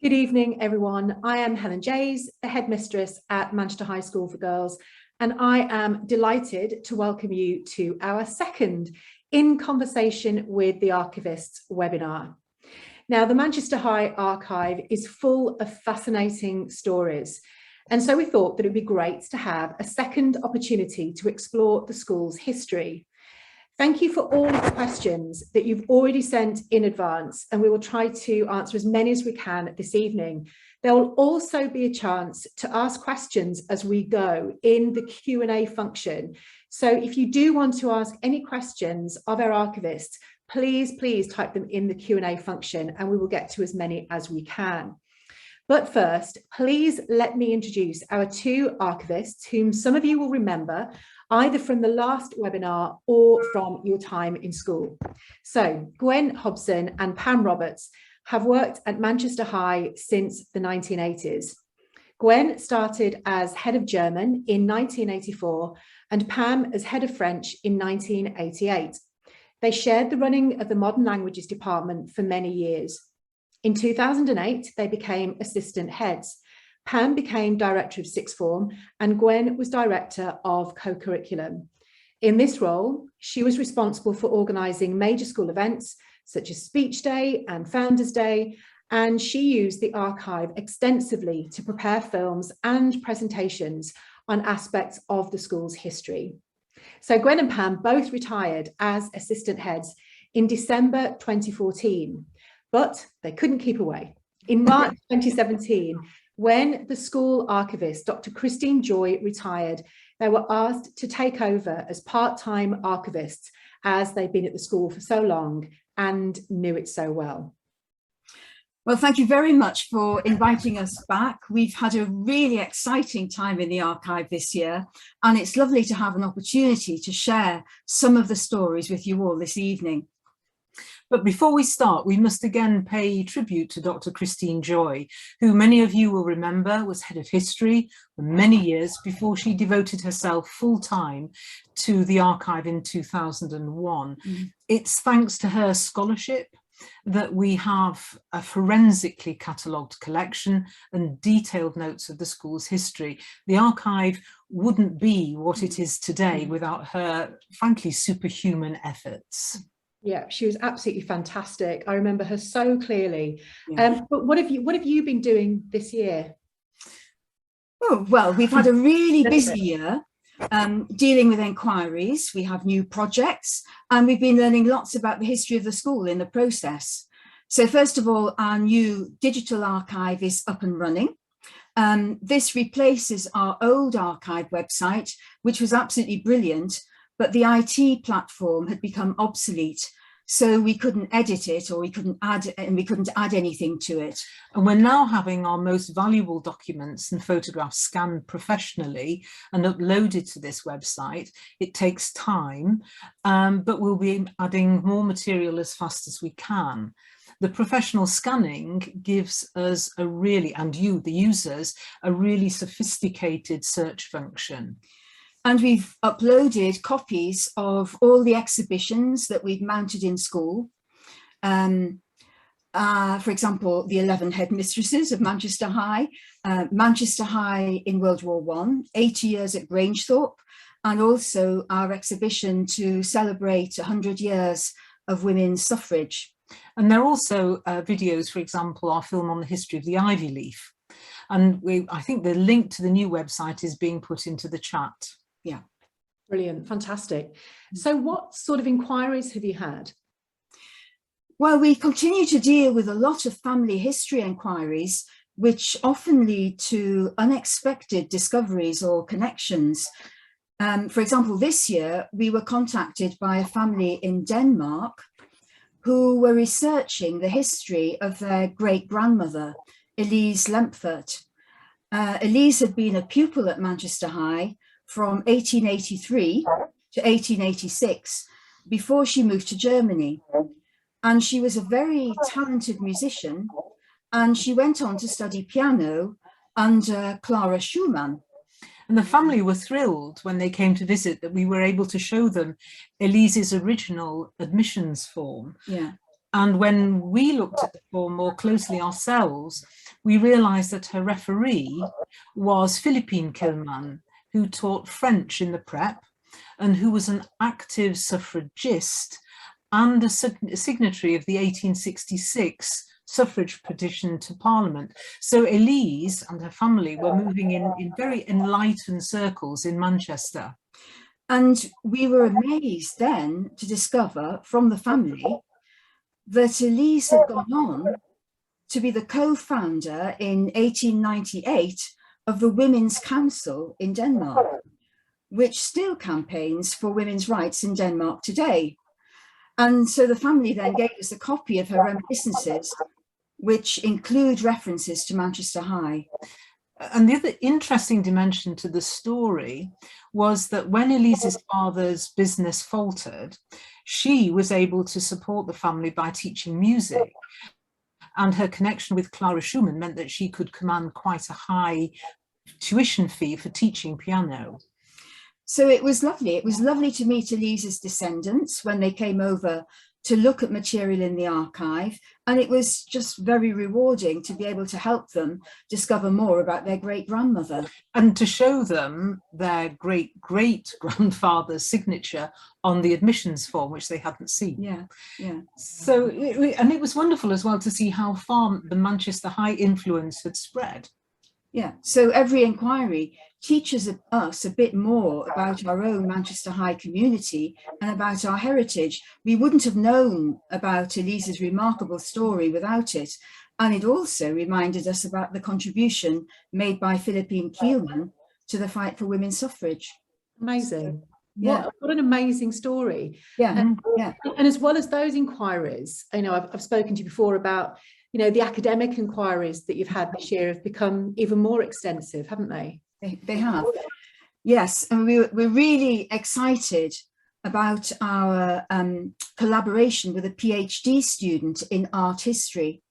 Good evening, everyone. I am Helen Jeys, the headmistress at Manchester High School for Girls, and I am delighted to welcome you to our second In Conversation with the Archivists webinar. Now, the Manchester High Archive is full of fascinating stories, and so we thought that it would be great to have a second opportunity to explore the school's history. Thank you for all of the questions that you've already sent in advance, and we will try to answer as many as we can this evening. There will also be a chance to ask questions as we go in the Q&A function. So if you do want to ask any questions of our archivists, please type them in the Q&A function and we will get to as many as we can. But first, please let me introduce our two archivists, whom some of you will remember either from the last webinar or from your time in school. So Gwen, Hobson and Pam Roberts have worked at Manchester High since the 1980s. Gwen started as head of German in 1984 and Pam as head of French in 1988. They shared the running of the Modern Languages department for many years. In 2008, they became assistant heads. Pam became director of sixth form and Gwen was director of co-curriculum. In this role, she was responsible for organising major school events such as Speech Day and Founders Day, and she used the archive extensively to prepare films and presentations on aspects of the school's history. So Gwen and Pam both retired as assistant heads in December 2014, but they couldn't keep away. In March 2017, when the school archivist, Dr. Christine Joy, retired, they were asked to take over as part-time archivists as they'd been at the school for so long and knew it so well. Well, thank you very much for inviting us back. We've had a really exciting time in the archive this year, and it's lovely to have an opportunity to share some of the stories with you all this evening. But before we start, we must again pay tribute to Dr. Christine Joy, who many of you will remember was head of history for many years before she devoted herself full-time to the archive in 2001. It's thanks to her scholarship that we have a forensically catalogued collection and detailed notes of the school's history. The archive wouldn't be what it is today without her, frankly, superhuman efforts. Yeah, she was absolutely fantastic. I remember her so clearly. Yeah. But what have you been doing this year? Oh, well, we've had a really busy year dealing with inquiries. We have new projects and we've been learning lots about the history of the school in the process. So first of all, our new digital archive is up and running. This replaces our old archive website, which was absolutely brilliant, but the IT platform had become obsolete, so we couldn't edit it or we couldn't add anything to it. And we're now having our most valuable documents and photographs scanned professionally and uploaded to this website. It takes time, but we'll be adding more material as fast as we can. The professional scanning gives us a really, and you, the users, a really sophisticated search function. And we've uploaded copies of all the exhibitions that we've mounted in school. For example, the 11 headmistresses of Manchester High, Manchester High in World War I, 80 years at Rangethorpe, and also our exhibition to celebrate 100 years of women's suffrage. And there are also videos, for example, our film on the history of the ivy leaf. And I think the link to the new website is being put into the chat. Yeah. Brilliant, fantastic. So what sort of inquiries have you had? Well, we continue to deal with a lot of family history inquiries, which often lead to unexpected discoveries or connections. For example, this year, we were contacted by a family in Denmark who were researching the history of their great-grandmother, Elise Lempfert. Elise had been a pupil at Manchester High from 1883 to 1886 before she moved to Germany. And she was a very talented musician, and she went on to study piano under Clara Schumann. And the family were thrilled when they came to visit that we were able to show them Elise's original admissions form. Yeah. And when we looked at the form more closely ourselves, we realised that her referee was Philippine Kilman, who taught French in the prep and who was an active suffragist and a signatory of the 1866 suffrage petition to Parliament. So Elise and her family were moving in very enlightened circles in Manchester. And we were amazed then to discover from the family that Elise had gone on to be the co-founder in 1898 of the Women's Council in Denmark, which still campaigns for women's rights in Denmark today. And so the family then gave us a copy of her reminiscences, which include references to Manchester High. And the other interesting dimension to the story was that when Elise's father's business faltered, she was able to support the family by teaching music. And her connection with Clara Schumann meant that she could command quite a high tuition fee for teaching piano. So it was lovely. It was lovely to meet Elise's descendants when they came over to look at material in the archive. And it was just very rewarding to be able to help them discover more about their great-grandmother. And to show them their great-great-grandfather's signature on the admissions form, which they hadn't seen. Yeah, yeah. So, and it was wonderful as well to see how far the Manchester High influence had spread. Yeah, so every inquiry teaches us a bit more about our own Manchester High community and about our heritage. We wouldn't have known about Elise's remarkable story without it. And it also reminded us about the contribution made by Philippine Kielman to the fight for women's suffrage. Amazing. Yeah. What an amazing story. Yeah, yeah. And as well as those inquiries, you know, I've spoken to you before about, you know, the academic inquiries that you've had this year have become even more extensive, haven't they? They have. Yes, and we're really excited about our collaboration with a PhD student in art history.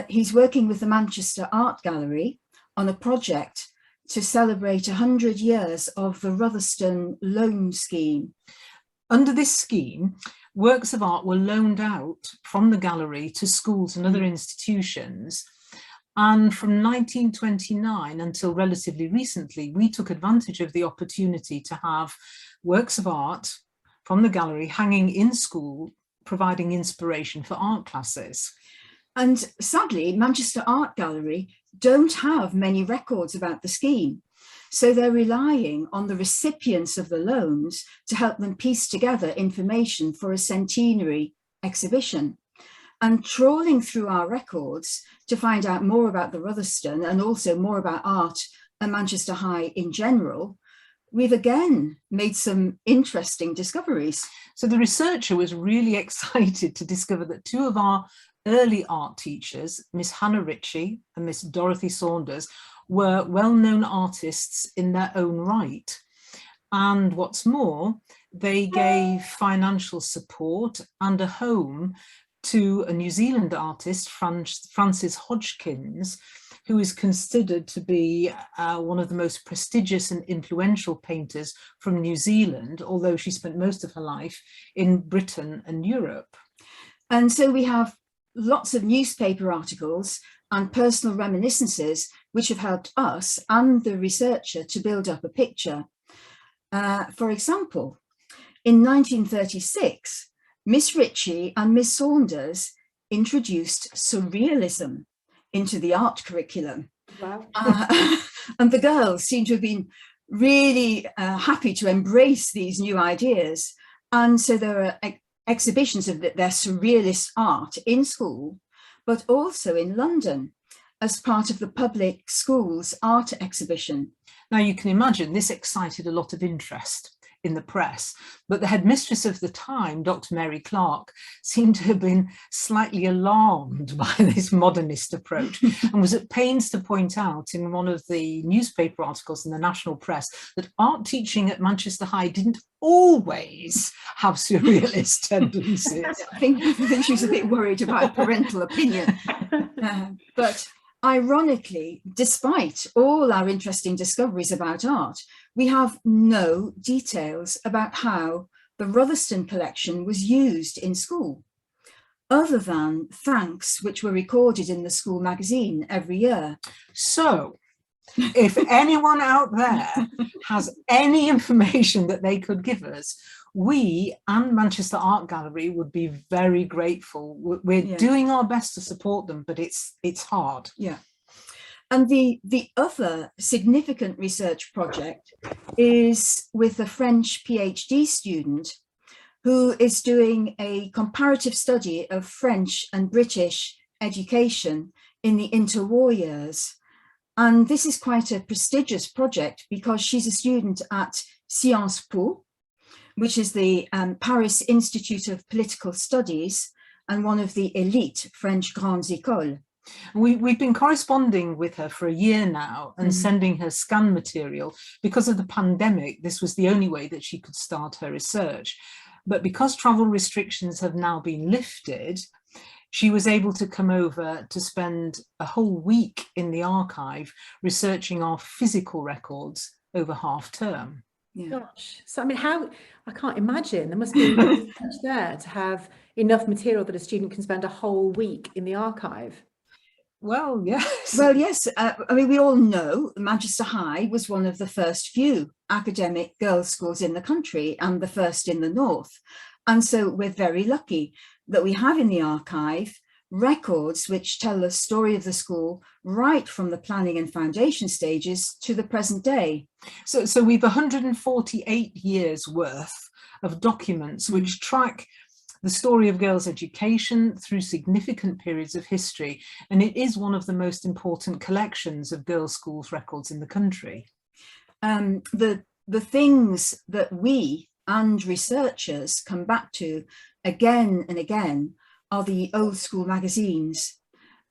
He's working with the Manchester Art Gallery on a project to celebrate 100 years of the Rotherston loan scheme. Under this scheme, works of art were loaned out from the gallery to schools and other institutions. And from 1929 until relatively recently, we took advantage of the opportunity to have works of art from the gallery hanging in school, providing inspiration for art classes. And sadly, Manchester Art Gallery don't have many records about the scheme. So they're relying on the recipients of the loans to help them piece together information for a centenary exhibition. And trawling through our records to find out more about the Rotherston and also more about art and Manchester High in general, we've again made some interesting discoveries. So the researcher was really excited to discover that two of our early art teachers, Miss Hannah Ritchie and Miss Dorothy Saunders, were well-known artists in their own right. And what's more, they gave financial support and a home to a New Zealand artist, Frances Hodgkins, who is considered to be one of the most prestigious and influential painters from New Zealand, although she spent most of her life in Britain and Europe. And so we have lots of newspaper articles and personal reminiscences which have helped us and the researcher to build up a picture. For example, in 1936, Miss Ritchie and Miss Saunders introduced Surrealism into the art curriculum. Wow. And the girls seem to have been really happy to embrace these new ideas. And so there are exhibitions of their surrealist art in school, but also in London as part of the public schools art exhibition. Now you can imagine this excited a lot of interest in the press, but the headmistress of the time, Dr. Mary Clark, seemed to have been slightly alarmed by this modernist approach and was at pains to point out in one of the newspaper articles in the national press that art teaching at Manchester High didn't always have surrealist tendencies. I think she was a bit worried about parental opinion. But ironically, despite all our interesting discoveries about art, we have no details about how the Rotherston collection was used in school. other than thanks, which were recorded in the school magazine every year. So, if anyone out there has any information that they could give us, we and Manchester Art Gallery would be very grateful. We're doing our best to support them, but it's hard. Yeah. And the other significant research project is with a French PhD student who is doing a comparative study of French and British education in the interwar years. And this is quite a prestigious project because she's a student at Sciences Po, which is the Paris Institute of Political Studies and one of the elite French grandes écoles. We've been corresponding with her for a year now and sending her scan material. Because of the pandemic, this was the only way that she could start her research. But because travel restrictions have now been lifted, she was able to come over to spend a whole week in the archive researching our physical records over half term. Yeah. Gosh, so I mean, I can't imagine, there must be so much there to have enough material that a student can spend a whole week in the archive. Well, yes. Well, yes. I mean, we all know Manchester High was one of the first few academic girls' schools in the country and the first in the north. And so we're very lucky that we have in the archive records which tell the story of the school right from the planning and foundation stages to the present day. So we've 148 years worth of documents which track the story of girls' education through significant periods of history, and it is one of the most important collections of girls' schools records in the country. The things that we and researchers come back to again and again are the old school magazines,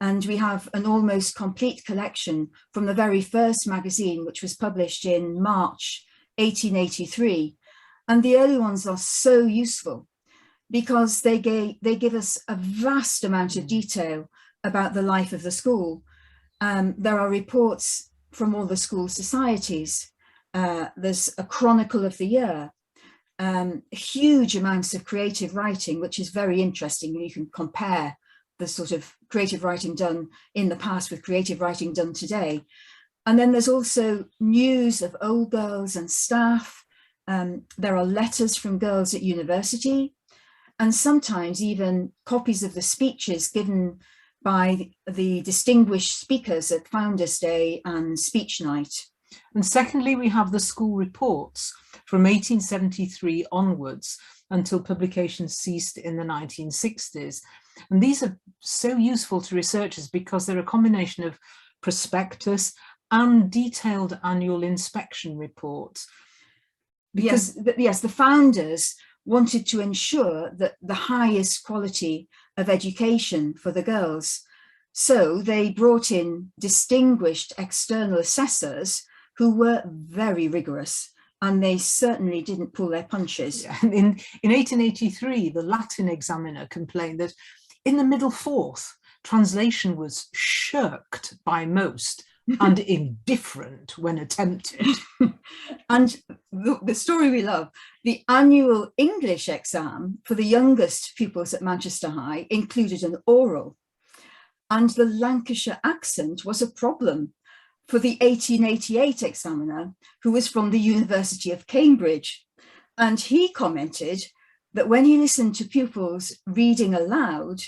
and we have an almost complete collection from the very first magazine, which was published in March 1883, and the early ones are so useful because they give us a vast amount of detail about the life of the school. There are reports from all the school societies. There's a chronicle of the year, huge amounts of creative writing, which is very interesting. You can compare the sort of creative writing done in the past with creative writing done today. And then there's also news of old girls and staff. There are letters from girls at university, and sometimes even copies of the speeches given by the distinguished speakers at Founders' Day and Speech Night. And secondly, we have the school reports from 1873 onwards until publication ceased in the 1960s. And these are so useful to researchers because they're a combination of prospectus and detailed annual inspection reports. Because yes, the founders wanted to ensure that the highest quality of education for the girls. So they brought in distinguished external assessors who were very rigorous, and they certainly didn't pull their punches. Yeah. In 1883, the Latin examiner complained that in the middle fourth, translation was shirked by most and indifferent when attempted. And the story we love, the annual English exam for the youngest pupils at Manchester High included an oral, and the Lancashire accent was a problem for the 1888 examiner, who was from the University of Cambridge. And he commented that when he listened to pupils reading aloud,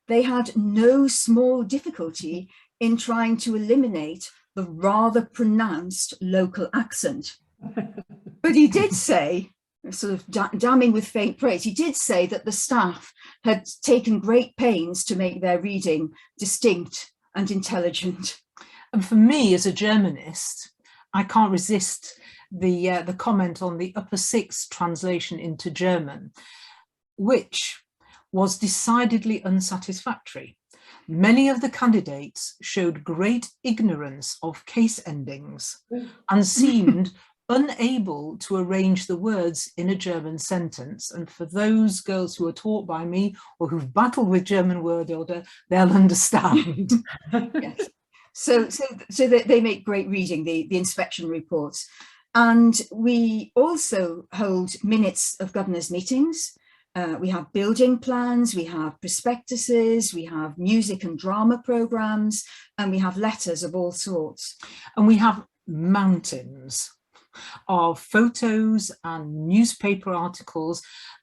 they had no small difficulty in trying to eliminate the rather pronounced local accent. But he did say, sort of damning with faint praise, he did say that the staff had taken great pains to make their reading distinct and intelligent. And for me, as a Germanist, I can't resist the comment on the upper sixth translation into German, which was decidedly unsatisfactory. Many of the candidates showed great ignorance of case endings and seemed unable to arrange the words in a German sentence. And for those girls who are taught by me or who've battled with German word order, they'll understand. Yes. So they make great reading, the inspection reports. And we also hold minutes of governors' meetings. We have building plans, we have prospectuses, we have music and drama programs, and we have letters of all sorts. And we have mountains of photos and newspaper articles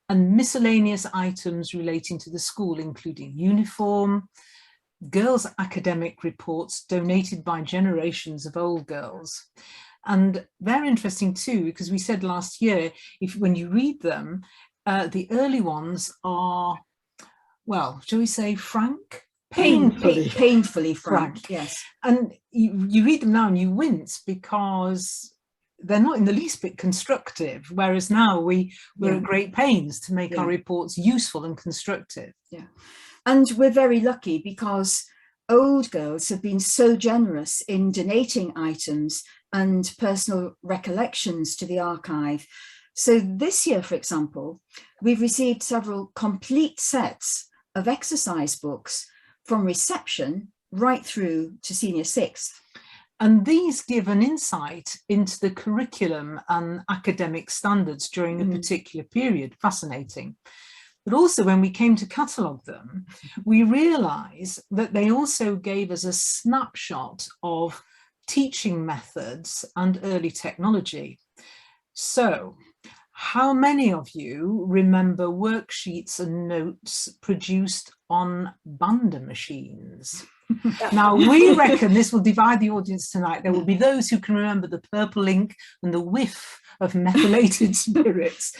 and miscellaneous items relating to the school, including uniform, girls' academic reports donated by generations of old girls. And they're interesting too, because we said last year, when you read them, the early ones are, well, shall we say frank? Painfully frank, yes. And you read them now and you wince because they're not in the least bit constructive, whereas now we're at great pains to make our reports useful and constructive. Yeah, and we're very lucky because old girls have been so generous in donating items and personal recollections to the archive. So this year, for example, we've received several complete sets of exercise books from reception right through to senior sixth. And these give an insight into the curriculum and academic standards during a particular period. Fascinating. But also when we came to catalogue them, we realised that they also gave us a snapshot of teaching methods and early technology. So, how many of you remember worksheets and notes produced on Bander machines? Now, we reckon this will divide the audience tonight. There will be those who can remember the purple ink and the whiff of methylated spirits.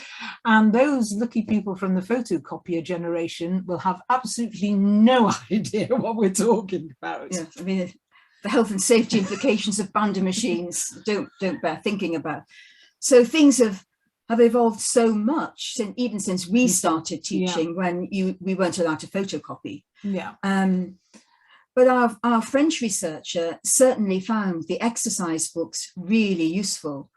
And those lucky people from the photocopier generation will have absolutely no idea what we're talking about. Yeah, I mean, the health and safety implications of Bander machines don't bear thinking about. So things have evolved so much even since we started teaching when we weren't allowed to photocopy. Yeah. But our French researcher certainly found the exercise books really useful.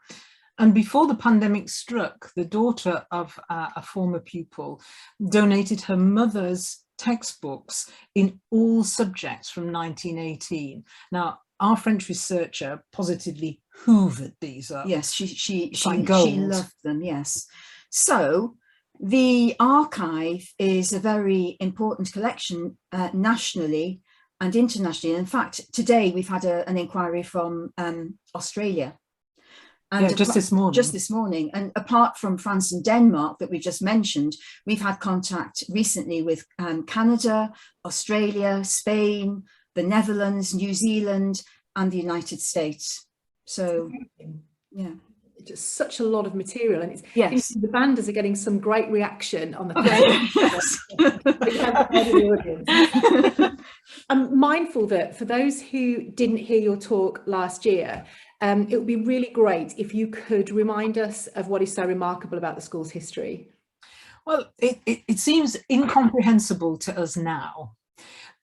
And before the pandemic struck, the daughter of a former pupil donated her mother's textbooks in all subjects from 1918. Now, our French researcher positively hoovered these up. Yes, she loved them, yes. So the archive is a very important collection nationally and internationally. In fact, today we've had an inquiry from Australia. And just this morning. Just this morning. And apart from France and Denmark that we just mentioned, we've had contact recently with Canada, Australia, Spain, the Netherlands, New Zealand, and the United States. So, yeah. Just such a lot of material, and yes, the banders are getting some great reaction on the I'm mindful that for those who didn't hear your talk last year, it would be really great if you could remind us of what is so remarkable about the school's history. Well, it seems incomprehensible to us now,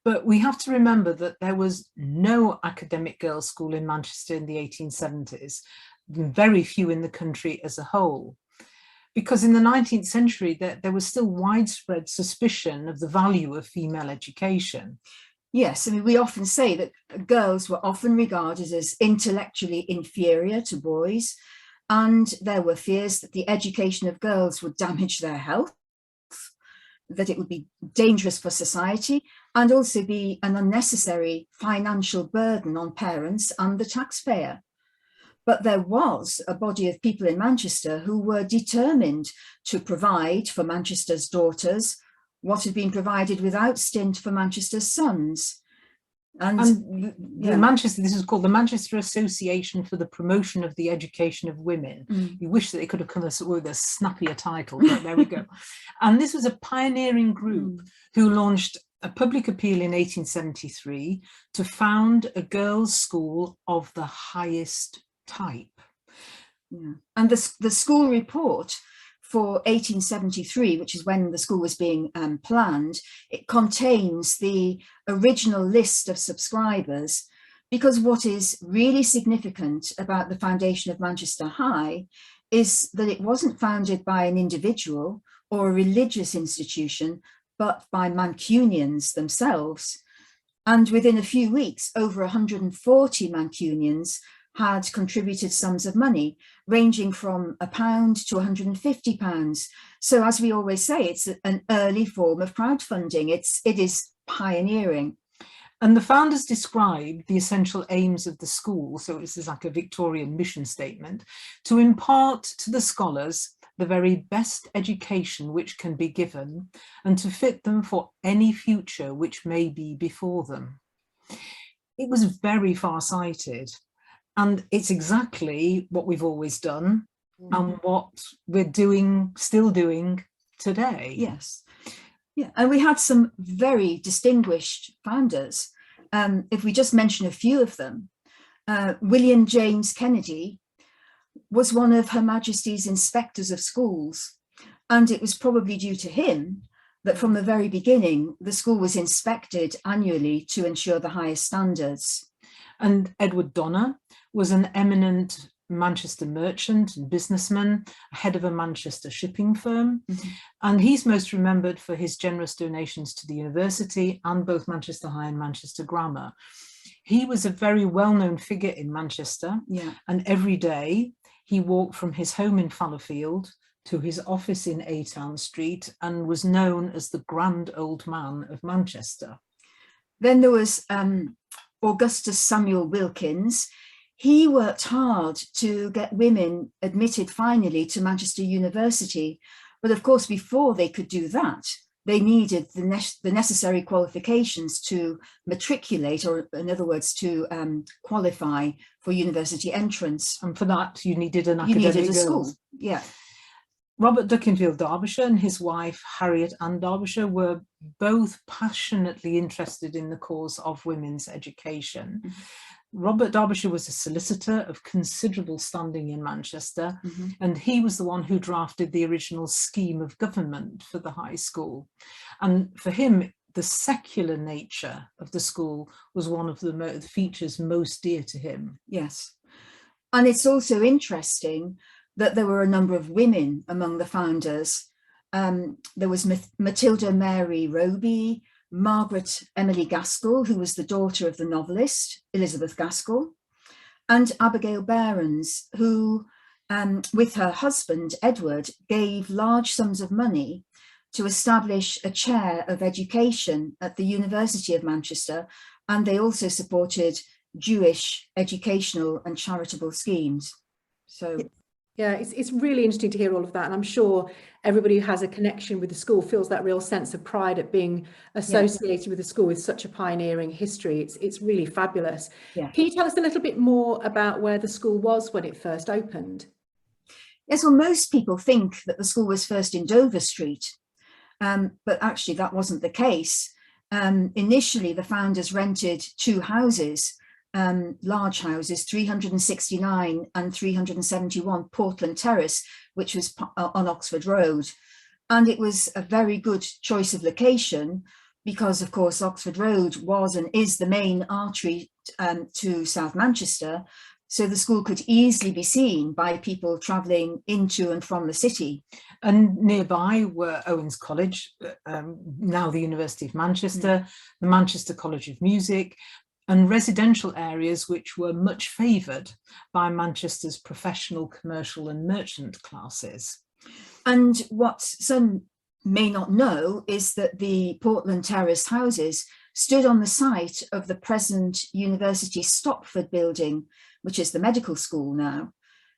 but we have to remember that there was no academic girls' school in Manchester in the 1870s. Very few in the country as a whole, because in the 19th century there was still widespread suspicion of the value of female education. Yes, I mean, we often say that girls were often regarded as intellectually inferior to boys, and there were fears that the education of girls would damage their health, that it would be dangerous for society, and also be an unnecessary financial burden on parents and the taxpayer. But there was a body of people in Manchester who were determined to provide for Manchester's daughters what had been provided without stint for Manchester's sons. And Manchester, this is called the Manchester Association for the Promotion of the Education of Women. You wish that they could have come up with a snappier title, but there we go. And this was a pioneering group who launched a public appeal in 1873 to found a girls' school of the highest type. Yeah. And the school report for 1873, which is when the school was being planned, it contains the original list of subscribers, because what is really significant about the foundation of Manchester High is that it wasn't founded by an individual or a religious institution, but by Mancunians themselves. And within a few weeks, over 140 Mancunians had contributed sums of money ranging from £1 to £150. So as we always say, it's an early form of crowdfunding. It is pioneering. And the founders described the essential aims of the school, so this is like a Victorian mission statement, to impart to the scholars the very best education which can be given and to fit them for any future which may be before them. It was very far-sighted, and it's exactly what we've always done and what we're still doing today. Yes. Yeah, and we had some very distinguished founders. If we just mention a few of them, William James Kennedy was one of Her Majesty's inspectors of schools, and it was probably due to him that from the very beginning the school was inspected annually to ensure the highest standards. And Edward Donner was an eminent Manchester merchant and businessman, head of a Manchester shipping firm, and he's most remembered for his generous donations to the university and both Manchester High and Manchester Grammar. He was a very well-known figure in Manchester, and every day he walked from his home in Fallowfield to his office in A Town Street and was known as the grand old man of Manchester. Then there was Augustus Samuel Wilkins. He worked hard to get women admitted finally to Manchester University. But of course, before they could do that, they needed the necessary qualifications to matriculate, or in other words, to qualify for university entrance. And for that, you needed an academic school. Yeah. Robert Duckinfield Derbyshire and his wife Harriet Ann Derbyshire were both passionately interested in the cause of women's education. Robert Derbyshire was a solicitor of considerable standing in Manchester, and he was the one who drafted the original scheme of government for the high school. And for him, the secular nature of the school was one of the features most dear to him. Yes. And it's also interesting that there were a number of women among the founders. There was Matilda Mary Roby, Margaret Emily Gaskell, who was the daughter of the novelist Elizabeth Gaskell, and Abigail Behrens, who, with her husband Edward, gave large sums of money to establish a chair of education at the University of Manchester, and they also supported Jewish educational and charitable schemes. So yeah, it's really interesting to hear all of that. And I'm sure everybody who has a connection with the school feels that real sense of pride at being associated with the school with such a pioneering history. It's really fabulous. Yeah. Can you tell us a little bit more about where the school was when it first opened? Yes, well, most people think that the school was first in Dover Street, but actually that wasn't the case. Initially, the founders rented two houses, large houses, 369 and 371 Portland Terrace, which was on Oxford Road. And it was a very good choice of location because, of course, Oxford Road was and is the main artery to South Manchester. So the school could easily be seen by people travelling into and from the city. And nearby were Owens College, now the University of Manchester, the Manchester College of Music, and residential areas which were much favoured by Manchester's professional, commercial and merchant classes. And what some may not know is that the Portland Terrace houses stood on the site of the present University Stopford building, which is the medical school now.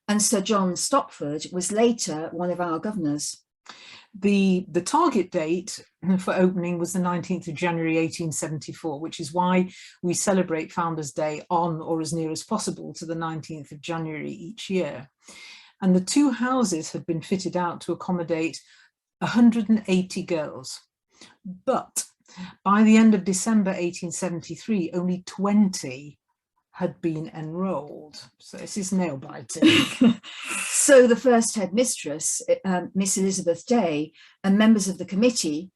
And Sir John Stopford was later one of our governors. The target date for opening was the 19th of January 1874, which is why we celebrate Founders' Day on or as near as possible to the 19th of January each year. And the two houses had been fitted out to accommodate 180 girls. But by the end of December 1873, only 20 had been enrolled. So this is nail-biting. So the first headmistress, Miss Elizabeth Day, and members of the committee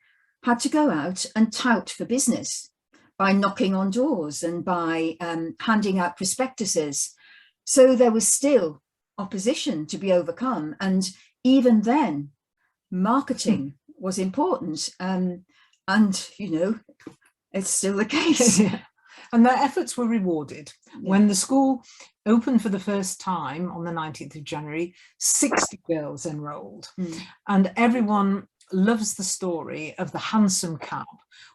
had to go out and tout for business by knocking on doors and by handing out prospectuses. So there was still opposition to be overcome. And even then, marketing was important. And, you know, it's still the case. And their efforts were rewarded when the school opened for the first time on the 19th of January, 60 girls enrolled. And everyone loves the story of the hansom cab,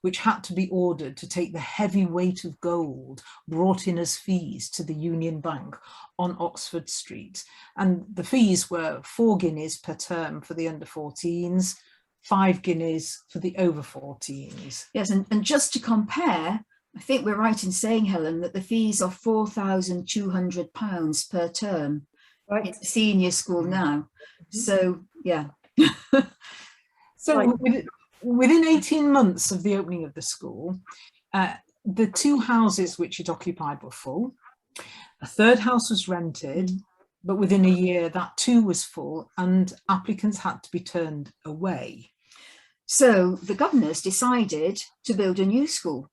which had to be ordered to take the heavy weight of gold brought in as fees to the Union Bank on Oxford Street. And the fees were 4 guineas per term for the under 14s, 5 guineas for the over 14s. Yes, and just to compare, I think we're right in saying, Helen, that the fees are £4,200 per term in senior school now. So, yeah. So within 18 months of the opening of the school, the 2 houses which it occupied were full. A third house was rented, but within a year that too was full and applicants had to be turned away. So the governors decided to build a new school,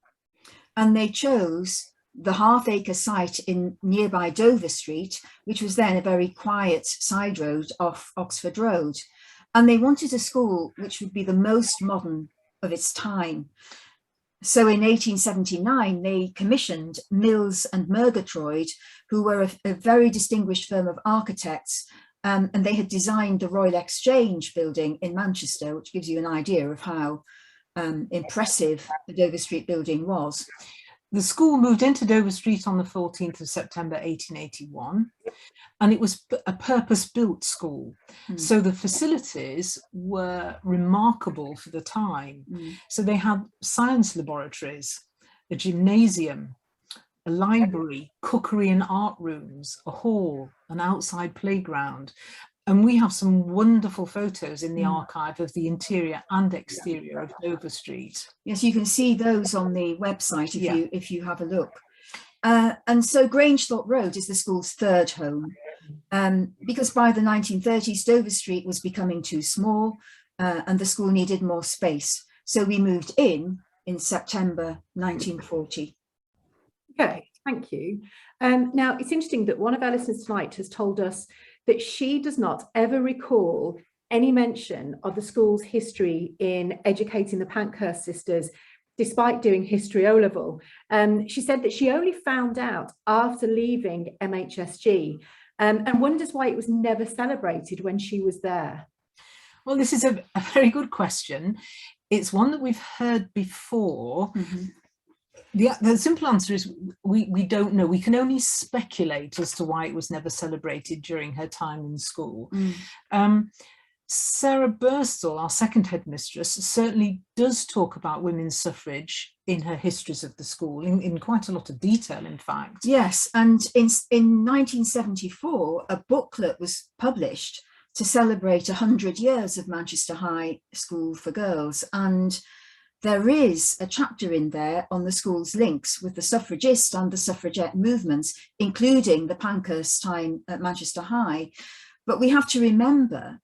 and they chose the half-acre site in nearby Dover Street, which was then a very quiet side road off Oxford Road. And they wanted a school which would be the most modern of its time. So in 1879, they commissioned Mills and Murgatroyd, who were a very distinguished firm of architects, and they had designed the Royal Exchange building in Manchester, which gives you an idea of how impressive the Dover Street building was. The school moved into Dover Street on the 14th of September 1881, and it was a purpose-built school. So the facilities were remarkable for the time. So they had science laboratories, a gymnasium, a library, cookery and art rooms, a hall, an outside playground. And we have some wonderful photos in the archive of the interior and exterior of Dover Street. Yes, you can see those on the website if you have a look. And so Rangethorpe Road is the school's third home, because by the 1930s, Dover Street was becoming too small and the school needed more space. So we moved in September 1940. Okay, thank you. Now, it's interesting that one of our listeners tonight has told us that she does not ever recall any mention of the school's history in educating the Pankhurst sisters, despite doing history O-level. She said that she only found out after leaving MHSG and wonders why it was never celebrated when she was there. Well, this is a very good question. It's one that we've heard before. The simple answer is we don't know. We can only speculate as to why it was never celebrated during her time in school. Sarah Burstall, our second headmistress, certainly does talk about women's suffrage in her histories of the school in quite a lot of detail, in fact. Yes, and in 1974, a booklet was published to celebrate 100 years of Manchester High School for Girls, and there is a chapter in there on the school's links with the suffragist and the suffragette movements, including the Pankhurst time at Manchester High. But we have to remember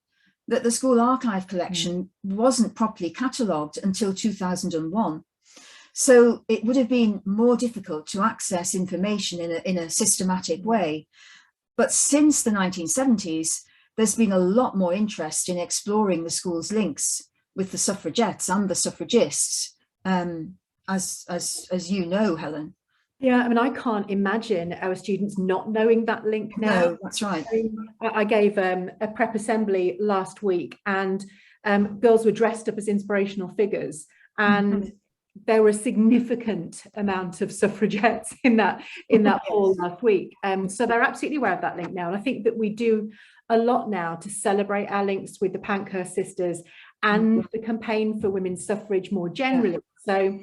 that the school archive collection wasn't properly catalogued until 2001. So it would have been more difficult to access information in a systematic way. But since the 1970s, there's been a lot more interest in exploring the school's links with the suffragettes and the suffragists, as you know, Helen. Yeah, I mean, I can't imagine our students not knowing that link now. No, that's right. I gave a prep assembly last week, and girls were dressed up as inspirational figures, and there were a significant amount of suffragettes in that hall last week. So they're absolutely aware of that link now, and I think that we do a lot now to celebrate our links with the Pankhurst sisters and the campaign for women's suffrage more generally. So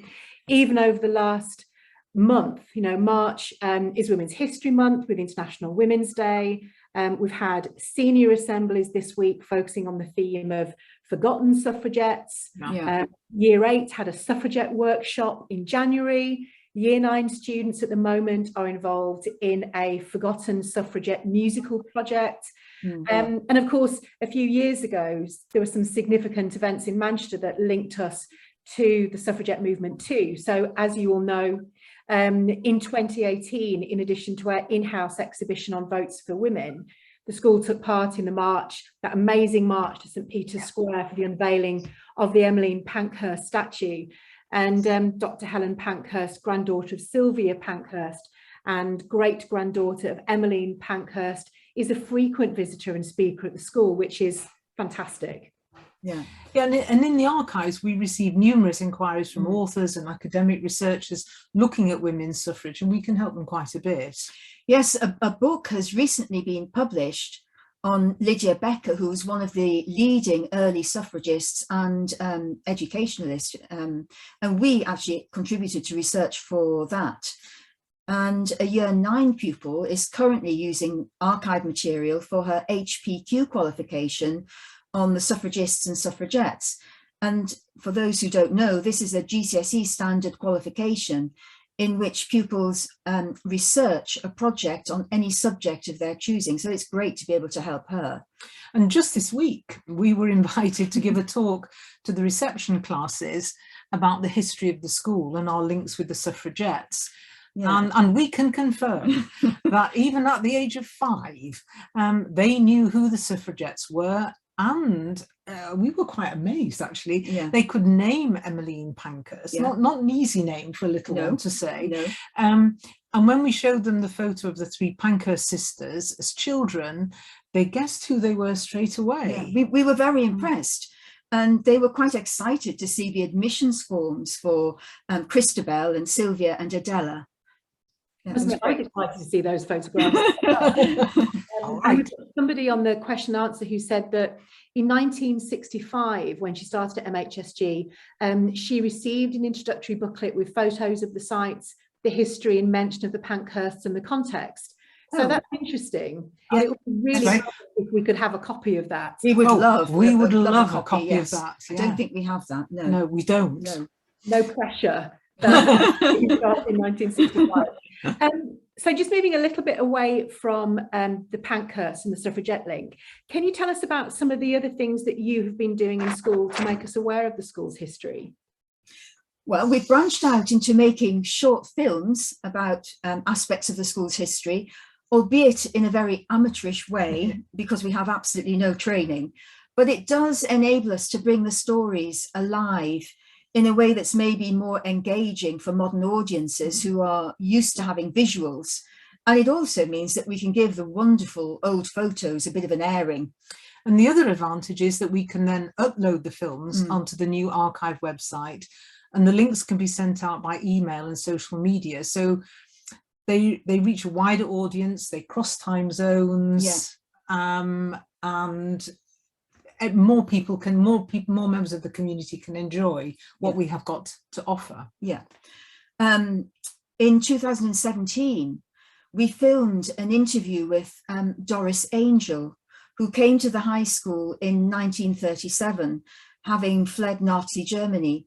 even over the last month, you know, March is Women's History Month with International Women's Day. We've had senior assemblies this week focusing on the theme of forgotten suffragettes. Year 8 had a suffragette workshop in January. Year 9 students at the moment are involved in a forgotten suffragette musical project. And of course, a few years ago, there were some significant events in Manchester that linked us to the suffragette movement too. So as you all know, in 2018, in addition to our in-house exhibition on votes for women, the school took part in the march, that amazing march to St. Peter's Square for the unveiling of the Emmeline Pankhurst statue. And Dr. Helen Pankhurst, granddaughter of Sylvia Pankhurst, and great-granddaughter of Emmeline Pankhurst, is a frequent visitor and speaker at the school, which is fantastic. Yeah, and in the archives, we receive numerous inquiries from authors and academic researchers looking at women's suffrage, and we can help them quite a bit. Yes, a book has recently been published on Lydia Becker, who was one of the leading early suffragists and educationalists, and we actually contributed to research for that. And a Year 9 pupil is currently using archive material for her HPQ qualification on the suffragists and suffragettes. And for those who don't know, this is a GCSE standard qualification in which pupils research a project on any subject of their choosing. So it's great to be able to help her. And just this week, we were invited to give a talk to the reception classes about the history of the school and our links with the suffragettes. Yeah. And we can confirm that even at the age of 5, they knew who the suffragettes were, and we were quite amazed, actually. Yeah. They could name Emmeline Pankhurst, not an easy name for a little one to say. No. And when we showed them the photo of the 3 Pankhurst sisters as children, they guessed who they were straight away. Yeah. We were very impressed. And they were quite excited to see the admissions forms for Christabel and Sylvia and Adela. I was very excited to see those photographs. And somebody on the question answer who said that in 1965, when she started at MHSG, she received an introductory booklet with photos of the sites, the history and mention of the Pankhursts and the context. So that's interesting. Yeah. It would be really helpful if we could have a copy of that. We would love a copy of that. I don't think we have that. No, we don't. No pressure. In 1965. So just moving a little bit away from the Pankhurst and the suffragette link, can you tell us about some of the other things that you have been doing in school to make us aware of the school's history? Well, we've branched out into making short films about aspects of the school's history, albeit in a very amateurish way, because we have absolutely no training. But it does enable us to bring the stories alive in a way that's maybe more engaging for modern audiences who are used to having visuals. And it also means that we can give the wonderful old photos a bit of an airing. And the other advantage is that we can then upload the films onto the new archive website, and the links can be sent out by email and social media. So they reach a wider audience, they cross time zones, and more members of the community can enjoy what we have got to offer. Yeah. In 2017, we filmed an interview with Doris Angel, who came to the high school in 1937, having fled Nazi Germany.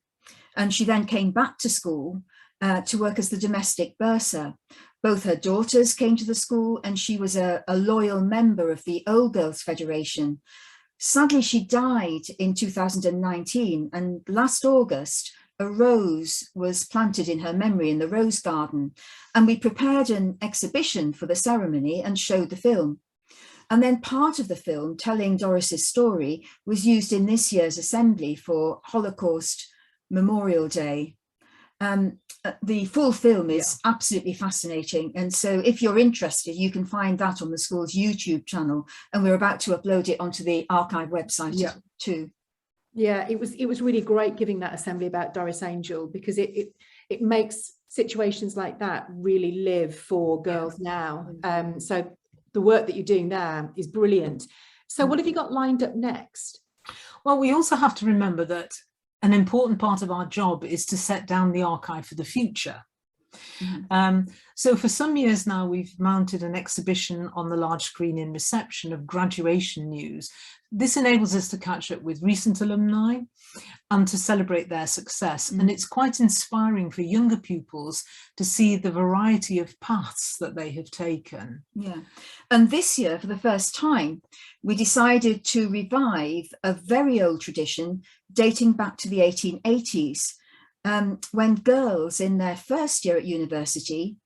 And she then came back to school to work as the domestic bursar. Both her daughters came to the school, and she was a loyal member of the Old Girls Federation. Sadly, she died in 2019, and last August, a rose was planted in her memory in the Rose Garden, and we prepared an exhibition for the ceremony and showed the film. And then part of the film, telling Doris's story, was used in this year's assembly for Holocaust Memorial Day. The full film is absolutely fascinating, and so if you're interested, you can find that on the school's YouTube channel, and we're about to upload it onto the archive website too. Yeah, it was really great giving that assembly about Doris Angel, because it makes situations like that really live for girls now. So the work that you're doing there is brilliant. So what have you got lined up next? Well, we also have to remember that an important part of our job is to set down the archive for the future. So for some years now, we've mounted an exhibition on the large screen in reception of graduation news. This enables us to catch up with recent alumni and to celebrate their success. And it's quite inspiring for younger pupils to see the variety of paths that they have taken. Yeah. And this year, for the first time, we decided to revive a very old tradition dating back to the 1880s, when girls in their first year at university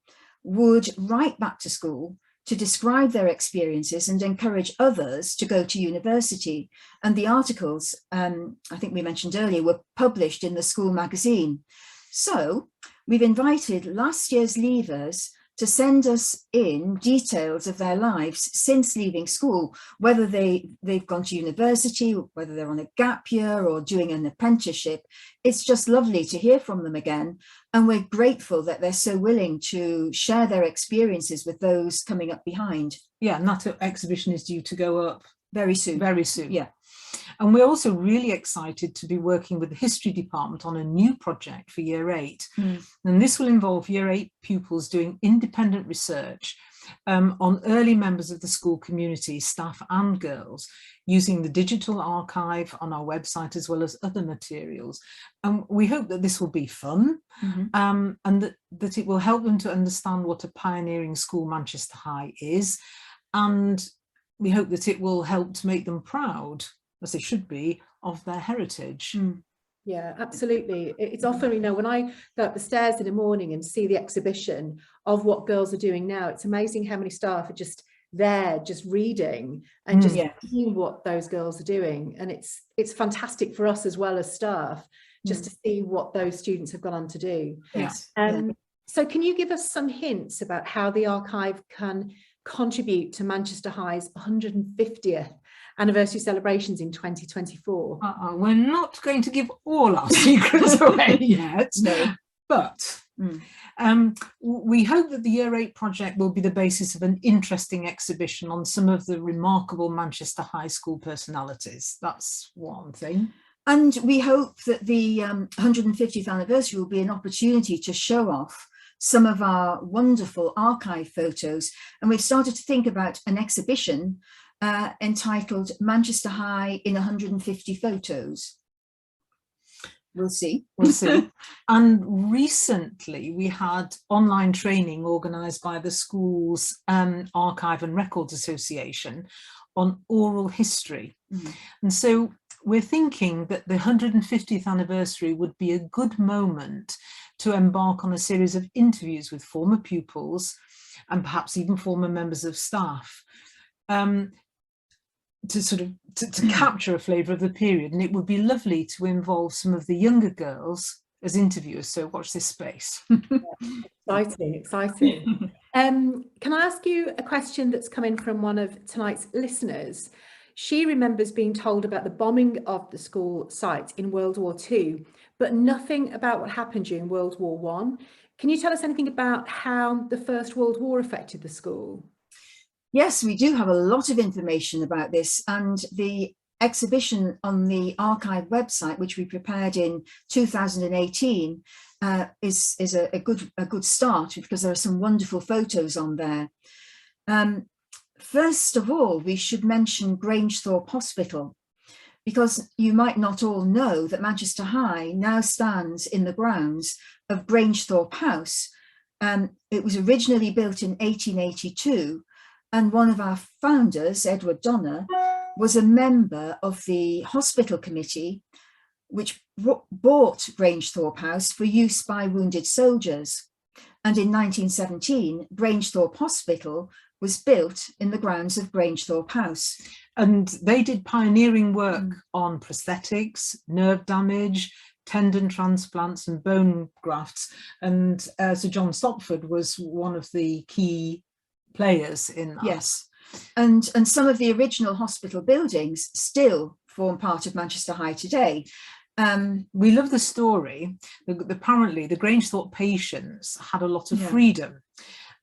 would write back to school to describe their experiences and encourage others to go to university. And the articles, I think we mentioned earlier, were published in the school magazine. So we've invited last year's leavers to send us in details of their lives since leaving school, whether they've gone to university, whether they're on a gap year or doing an apprenticeship. It's just lovely to hear from them again. And we're grateful that they're so willing to share their experiences with those coming up behind. Yeah, and that exhibition is due to go up very soon. Very soon. Yeah. And we're also really excited to be working with the history department on a new project for year 8. And this will involve year 8 pupils doing independent research on early members of the school community, staff and girls, using the digital archive on our website as well as other materials. And we hope that this will be fun, and that it will help them to understand what a pioneering school Manchester High is. And we hope that it will help to make them proud, as they should be, of their heritage. Yeah, absolutely. It's often, you know, when I go up the stairs in the morning and see the exhibition of what girls are doing now, it's amazing how many staff are just there, just reading and just seeing what those girls are doing. And it's fantastic for us as well as staff, just to see what those students have gone on to do. Yes. So can you give us some hints about how the archive can contribute to Manchester High's 150th anniversary celebrations in 2024? We're not going to give all our secrets away yet, No. But we hope that the Year 8 project will be the basis of an interesting exhibition on some of the remarkable Manchester High School personalities. That's one thing. And we hope that the 150th anniversary will be an opportunity to show off some of our wonderful archive photos. And we've started to think about an exhibition entitled Manchester High in 150 Photos. We'll see. We'll see. And recently we had online training organised by the school's Archive and Records Association on oral history. And so we're thinking that the 150th anniversary would be a good moment to embark on a series of interviews with former pupils and perhaps even former members of staff, to sort of to capture a flavour of the period. And it would be lovely to involve some of the younger girls as interviewers. So watch this space. Exciting. Can I ask you a question that's come in from one of tonight's listeners? She remembers being told about the bombing of the school site in World War II, but nothing about what happened during World War I. Can you tell us anything about how the First World War affected the school? Yes, we do have a lot of information about this, and the exhibition on the archive website, which we prepared in 2018, is a good start, because there are some wonderful photos on there. First of all, we should mention Rangethorpe Hospital, because you might not all know that Manchester High now stands in the grounds of Rangethorpe House. It was originally built in 1882, and one of our founders, Edward Donner, was a member of the hospital committee which bought Rangethorpe House for use by wounded soldiers. And in 1917, Rangethorpe Hospital was built in the grounds of Rangethorpe House. And they did pioneering work on prosthetics, nerve damage, tendon transplants and bone grafts. And Sir John Stopford was one of the key players in that. Yes, and some of the original hospital buildings still form part of Manchester High today. We love the story. Apparently the Rangethorpe patients had a lot of freedom,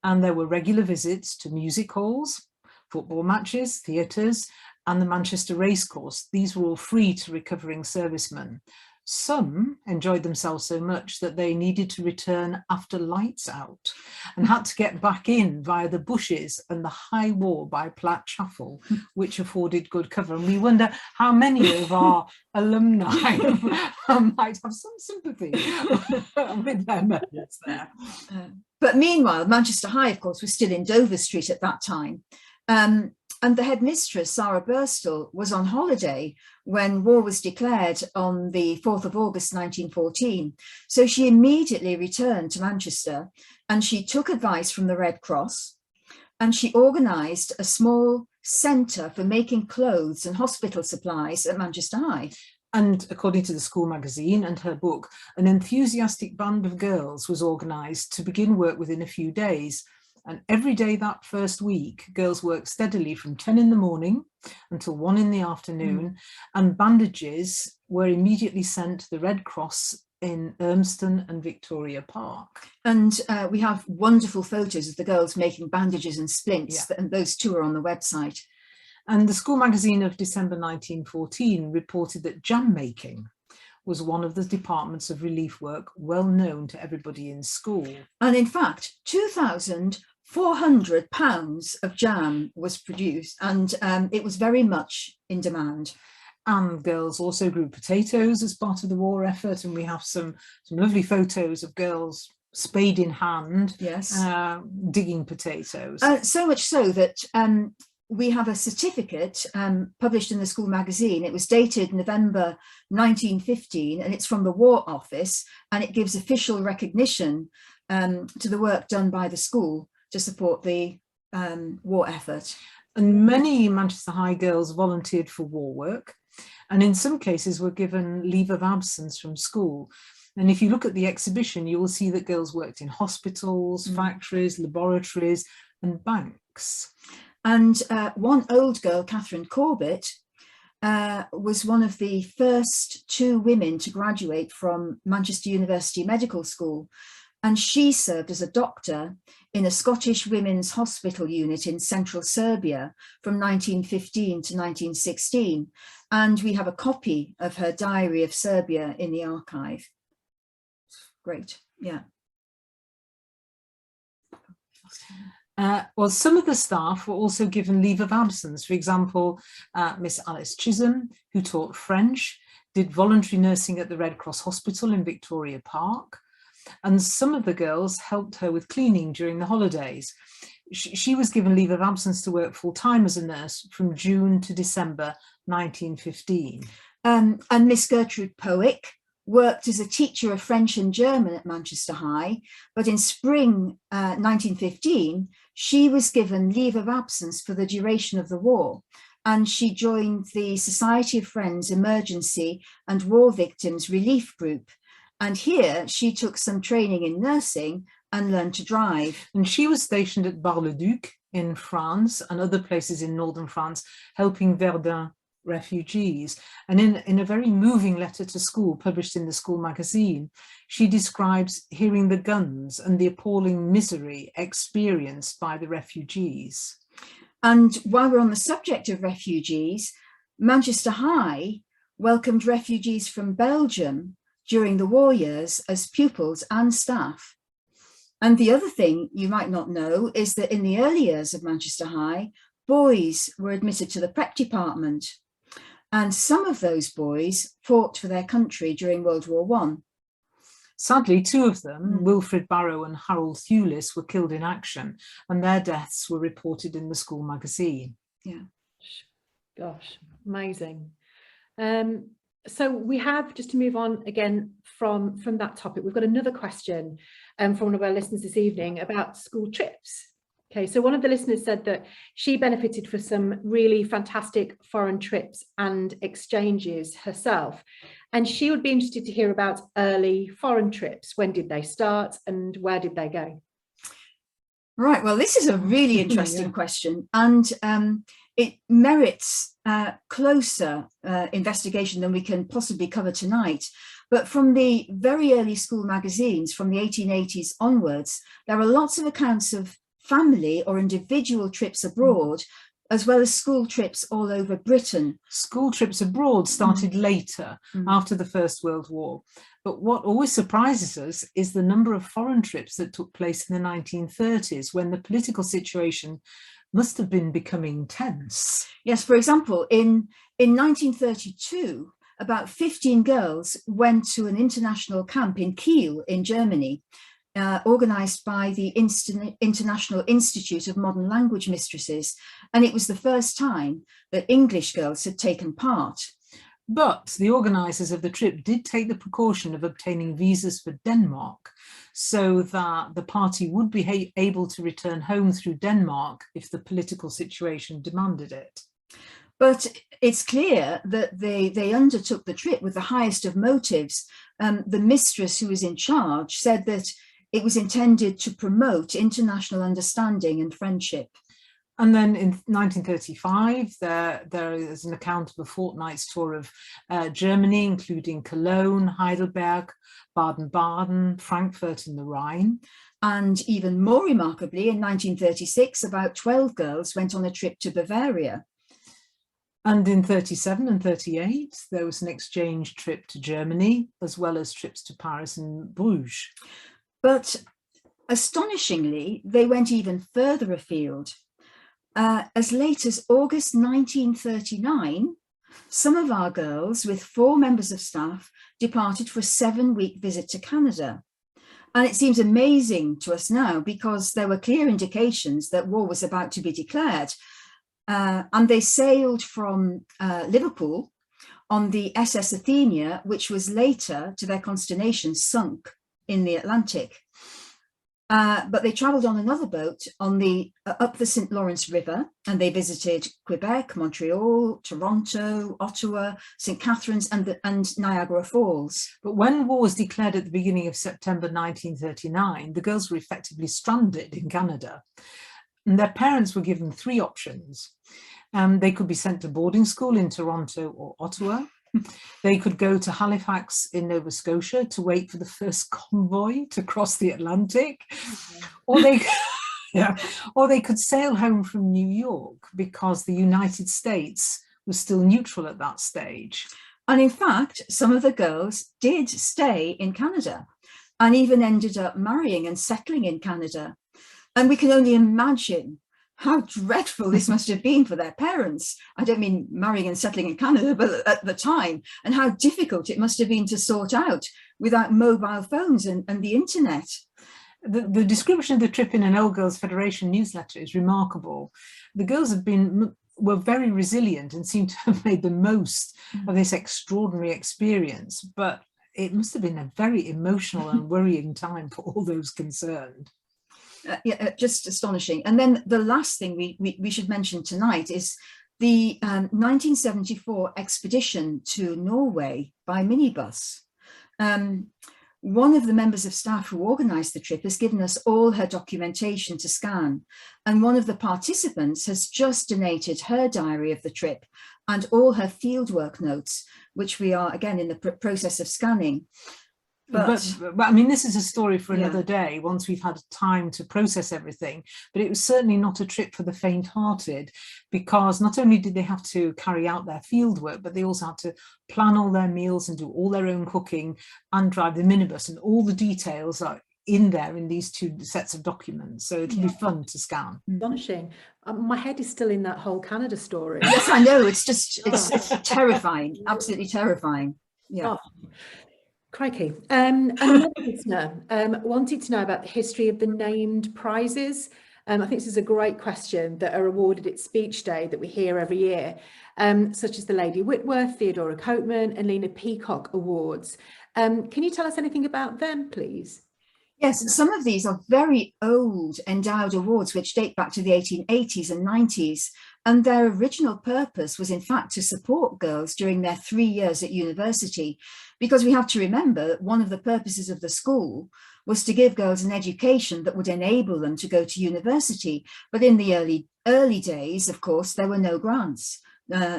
and there were regular visits to music halls, football matches, theatres and the Manchester Racecourse. These were all free to recovering servicemen. Some enjoyed themselves so much that they needed to return after lights out and had to get back in via the bushes and the high wall by Platt Chapel, which afforded good cover. And we wonder how many of our alumni might have some sympathy with their members there. But meanwhile, Manchester High, of course, was still in Dover Street at that time. And the headmistress, Sarah Burstall, was on holiday when war was declared on the 4th of August 1914. So she immediately returned to Manchester, and she took advice from the Red Cross, and she organised a small centre for making clothes and hospital supplies at Manchester High. And according to the school magazine and her book, an enthusiastic band of girls was organised to begin work within a few days. And every day that first week, girls worked steadily from 10 in the morning until 1 in the afternoon, and bandages were immediately sent to the Red Cross in Urmston and Victoria Park. And we have wonderful photos of the girls making bandages and splints, and those two are on the website. And the school magazine of December 1914 reported that jam making was one of the departments of relief work well known to everybody in school. And in fact, 2,400 pounds of jam was produced, and it was very much in demand. And girls also grew potatoes as part of the war effort, and we have some lovely photos of girls spade in hand, digging potatoes. So much so that we have a certificate published in the school magazine. It was dated November 1915, and it's from the War Office, and it gives official recognition to the work done by the school to support the war effort. And many Manchester High girls volunteered for war work, and in some cases were given leave of absence from school. And if you look at the exhibition, you will see that girls worked in hospitals, factories, laboratories, and banks. And one old girl, Catherine Corbett, was one of the first 2 women to graduate from Manchester University Medical School. And she served as a doctor in a Scottish women's hospital unit in central Serbia from 1915 to 1916. And we have a copy of her diary of Serbia in the archive. Great, yeah. Well, some of the staff were also given leave of absence. For example, Miss Alice Chisholm, who taught French, did voluntary nursing at the Red Cross Hospital in Victoria Park. And some of the girls helped her with cleaning during the holidays. She was given leave of absence to work full-time as a nurse from June to December 1915. And Miss Gertrude Powick worked as a teacher of French and German at Manchester High, but in spring 1915, she was given leave of absence for the duration of the war, and she joined the Society of Friends Emergency and War Victims Relief Group. And here she took some training in nursing and learned to drive. And she was stationed at Bar-le-Duc in France and other places in northern France, helping Verdun refugees. And in a very moving letter to school published in the school magazine, she describes hearing the guns and the appalling misery experienced by the refugees. And while we're on the subject of refugees, Manchester High welcomed refugees from Belgium during the war years as pupils and staff. And the other thing you might not know is that in the early years of Manchester High, boys were admitted to the prep department. And some of those boys fought for their country during World War I. Sadly, 2 of them, Wilfred Barrow and Harold Thewlis, were killed in action, and their deaths were reported in the school magazine. Yeah. Gosh, amazing. So we have, just to move on again from that topic, we've got another question from one of our listeners this evening about school trips. Okay, so one of the listeners said that she benefited for some really fantastic foreign trips and exchanges herself, and she would be interested to hear about early foreign trips. When did they start and where did they go? Right, well, this is a really interesting question, and it merits closer investigation than we can possibly cover tonight. But from the very early school magazines from the 1880s onwards, there are lots of accounts of family or individual trips abroad, as well as school trips all over Britain. School trips abroad started later, after the First World War. But what always surprises us is the number of foreign trips that took place in the 1930s, when the political situation must have been becoming tense. Yes, for example, in 1932, about 15 girls went to an international camp in Kiel in Germany, organised by the International Institute of Modern Language Mistresses, and it was the first time that English girls had taken part. But the organisers of the trip did take the precaution of obtaining visas for Denmark, so that the party would be able to return home through Denmark if the political situation demanded it. But it's clear that they undertook the trip with the highest of motives. The mistress who was in charge said that it was intended to promote international understanding and friendship. And then in 1935, there is an account of a fortnight's tour of Germany, including Cologne, Heidelberg, Baden-Baden, Frankfurt and the Rhine. And even more remarkably, in 1936, about 12 girls went on a trip to Bavaria. And in 37 and 38, there was an exchange trip to Germany, as well as trips to Paris and Bruges. But astonishingly, they went even further afield. As late as August 1939, some of our girls, with 4 members of staff, departed for a 7-week visit to Canada. And it seems amazing to us now because there were clear indications that war was about to be declared. And they sailed from Liverpool on the SS Athenia, which was later, to their consternation, sunk in the Atlantic. But they travelled on another boat on up the St. Lawrence River, and they visited Quebec, Montreal, Toronto, Ottawa, St. Catharines and Niagara Falls. But when war was declared at the beginning of September 1939, the girls were effectively stranded in Canada. And their parents were given 3 options. They could be sent to boarding school in Toronto or Ottawa. They could go to Halifax in Nova Scotia to wait for the first convoy to cross the Atlantic, or they could sail home from New York because the United States was still neutral at that stage. And in fact, some of the girls did stay in Canada and even ended up marrying and settling in Canada. And we can only imagine how dreadful this must have been for their parents. I don't mean marrying and settling in Canada, but at the time, and how difficult it must have been to sort out without mobile phones and the internet. The description of the trip in an Old Girls Federation newsletter is remarkable. The girls were very resilient and seem to have made the most of this extraordinary experience, but it must have been a very emotional and worrying time for all those concerned. Just astonishing. And then the last thing we should mention tonight is the 1974 expedition to Norway by minibus. One of the members of staff who organised the trip has given us all her documentation to scan, and one of the participants has just donated her diary of the trip and all her fieldwork notes, which we are again in the process of scanning. But I mean, this is a story for another day, once we've had time to process everything. But it was certainly not a trip for the faint-hearted, because not only did they have to carry out their field work, but they also had to plan all their meals and do all their own cooking and drive the minibus, and all the details are in there in these 2 sets of documents. So it'll be fun to scan. Astonishing. My head is still in that whole Canada story. Yes, I know. It's terrifying, absolutely terrifying. Yeah. Oh. Crikey. Another listener wanted to know about the history of the named prizes. I think this is a great question that are awarded at Speech Day that we hear every year, such as the Lady Whitworth, Theodora Coatman and Lena Peacock Awards. Can you tell us anything about them, please? Yes, some of these are very old endowed awards which date back to the 1880s and 90s, and their original purpose was in fact to support girls during their 3 years at university, because we have to remember that one of the purposes of the school was to give girls an education that would enable them to go to university. But in the early days, of course, there were no grants.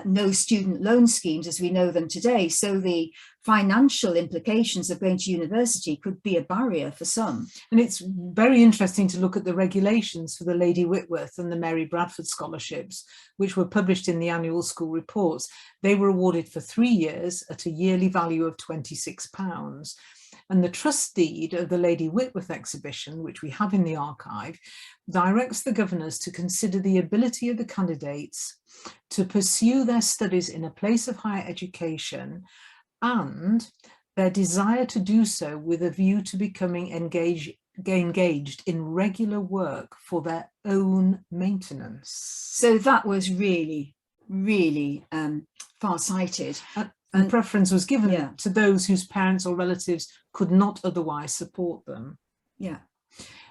No student loan schemes as we know them today. So the financial implications of going to university could be a barrier for some. And it's very interesting to look at the regulations for the Lady Whitworth and the Mary Bradford scholarships, which were published in the annual school reports. They were awarded for 3 years at a yearly value of £26. And the trust deed of the Lady Whitworth exhibition, which we have in the archive, directs the governors to consider the ability of the candidates to pursue their studies in a place of higher education and their desire to do so with a view to becoming engaged in regular work for their own maintenance. So that was really, really far-sighted. And preference was given to those whose parents or relatives could not otherwise support them. Yeah,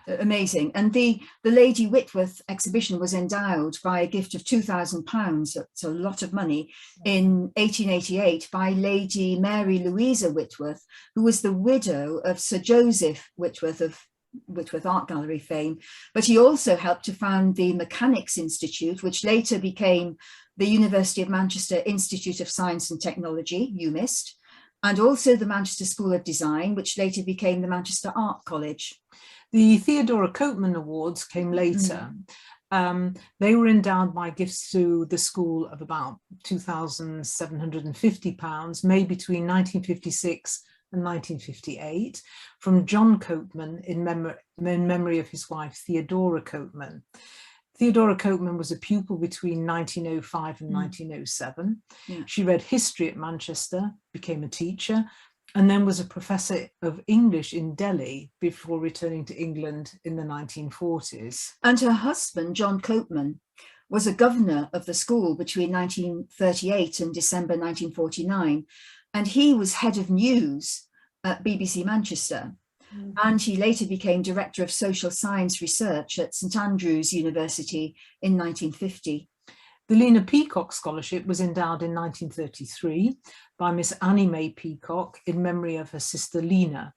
amazing. And the Lady Whitworth exhibition was endowed by a gift of £2,000, that's a lot of money, in 1888 by Lady Mary Louisa Whitworth, who was the widow of Sir Joseph Whitworth of Whitworth Art Gallery fame, but he also helped to found the Mechanics Institute, which later became the University of Manchester Institute of Science and Technology, UMIST, and also the Manchester School of Design, which later became the Manchester Art College. The Theodora Copeman Awards came later. They were endowed by gifts to the school of about £2,750, made between 1956 and 1958, from John Copeman in memory of his wife, Theodora Copeman. Theodora Copeman was a pupil between 1905 and 1907. Yeah. She read history at Manchester, became a teacher, and then was a professor of English in Delhi before returning to England in the 1940s. And her husband, John Copeman, was a governor of the school between 1938 and December 1949. And he was head of news at BBC Manchester. And he later became Director of Social Science Research at St Andrews University in 1950. The Lena Peacock Scholarship was endowed in 1933 by Miss Annie May Peacock in memory of her sister Lena.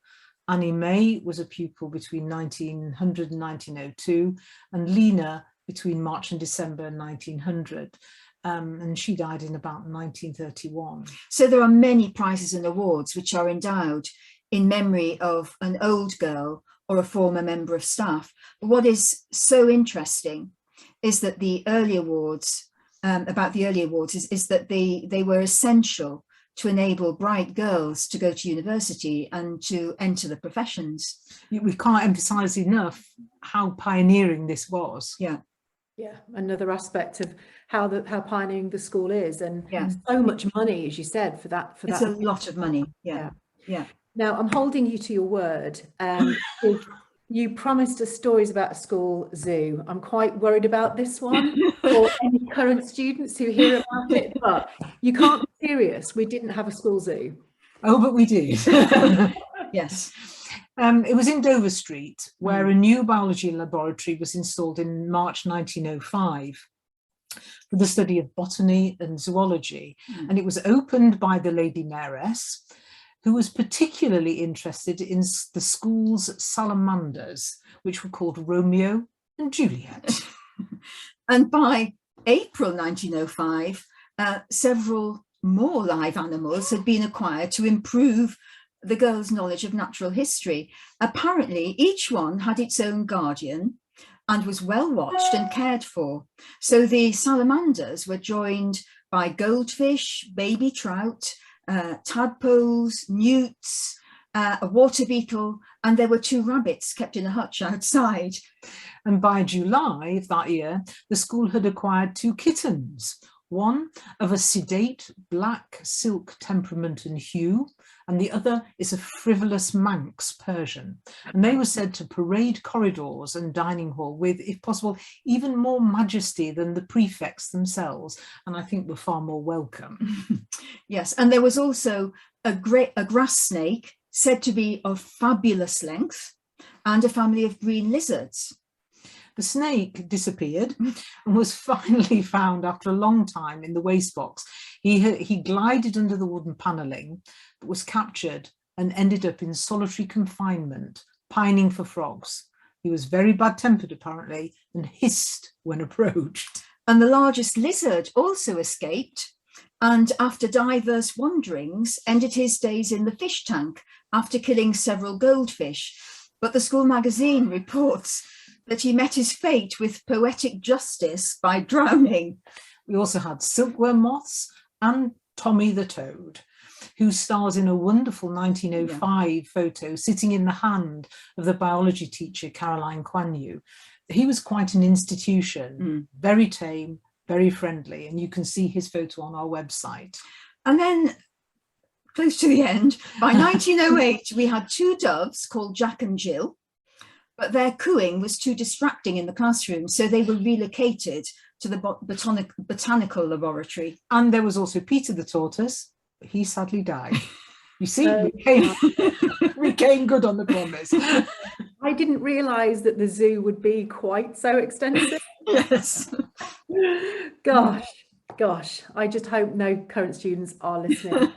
Annie May was a pupil between 1900 and 1902, and Lena between March and December 1900. And she died in about 1931. So there are many prizes and awards which are endowed in memory of an old girl or a former member of staff. But what is so interesting is that the early awards, is that they were essential to enable bright girls to go to university and to enter the professions. We can't emphasize enough how pioneering this was. Yeah. Yeah, another aspect of how pioneering the school is, and so much money, as you said, for that. It's a lot of money. Yeah. Now I'm holding you to your word. If you promised us stories about a school zoo, I'm quite worried about this one or any current students who hear about it. But you can't be serious. We didn't have a school zoo. Oh, but we did. Yes. It was in Dover Street, where a new biology laboratory was installed in March 1905 for the study of botany and zoology. And it was opened by the Lady Mayoress, who was particularly interested in the school's salamanders, which were called Romeo and Juliet. And by April 1905, several more live animals had been acquired to improve the girls' knowledge of natural history. Apparently, each one had its own guardian and was well watched and cared for. So the salamanders were joined by goldfish, baby trout, tadpoles, newts, a water beetle, and there were 2 rabbits kept in a hutch outside. And by July of that year, the school had acquired 2 kittens, one of a sedate black silk temperament and hue, and the other is a frivolous Manx Persian. And they were said to parade corridors and dining hall with, if possible, even more majesty than the prefects themselves, and I think were far more welcome. Yes, and there was also a grass snake said to be of fabulous length, and a family of green lizards. The snake disappeared and was finally found after a long time in the waste box. He glided under the wooden panelling, but was captured and ended up in solitary confinement, pining for frogs. He was very bad-tempered, apparently, and hissed when approached. And the largest lizard also escaped, and after diverse wanderings, ended his days in the fish tank after killing several goldfish. But the school magazine reports that he met his fate with poetic justice by drowning. We also had silkworm moths and Tommy the Toad, who stars in a wonderful 1905 photo sitting in the hand of the biology teacher, Caroline Quanyu. He was quite an institution, very tame, very friendly, and you can see his photo on our website. And then, close to the end, by 1908, we had 2 doves called Jack and Jill, but their cooing was too distracting in the classroom, so they were relocated to the botanical laboratory. And there was also Peter the tortoise, but he sadly died. You see, we came good on the promise. I didn't realise that the zoo would be quite so extensive. Yes. Gosh. Gosh, I just hope no current students are listening.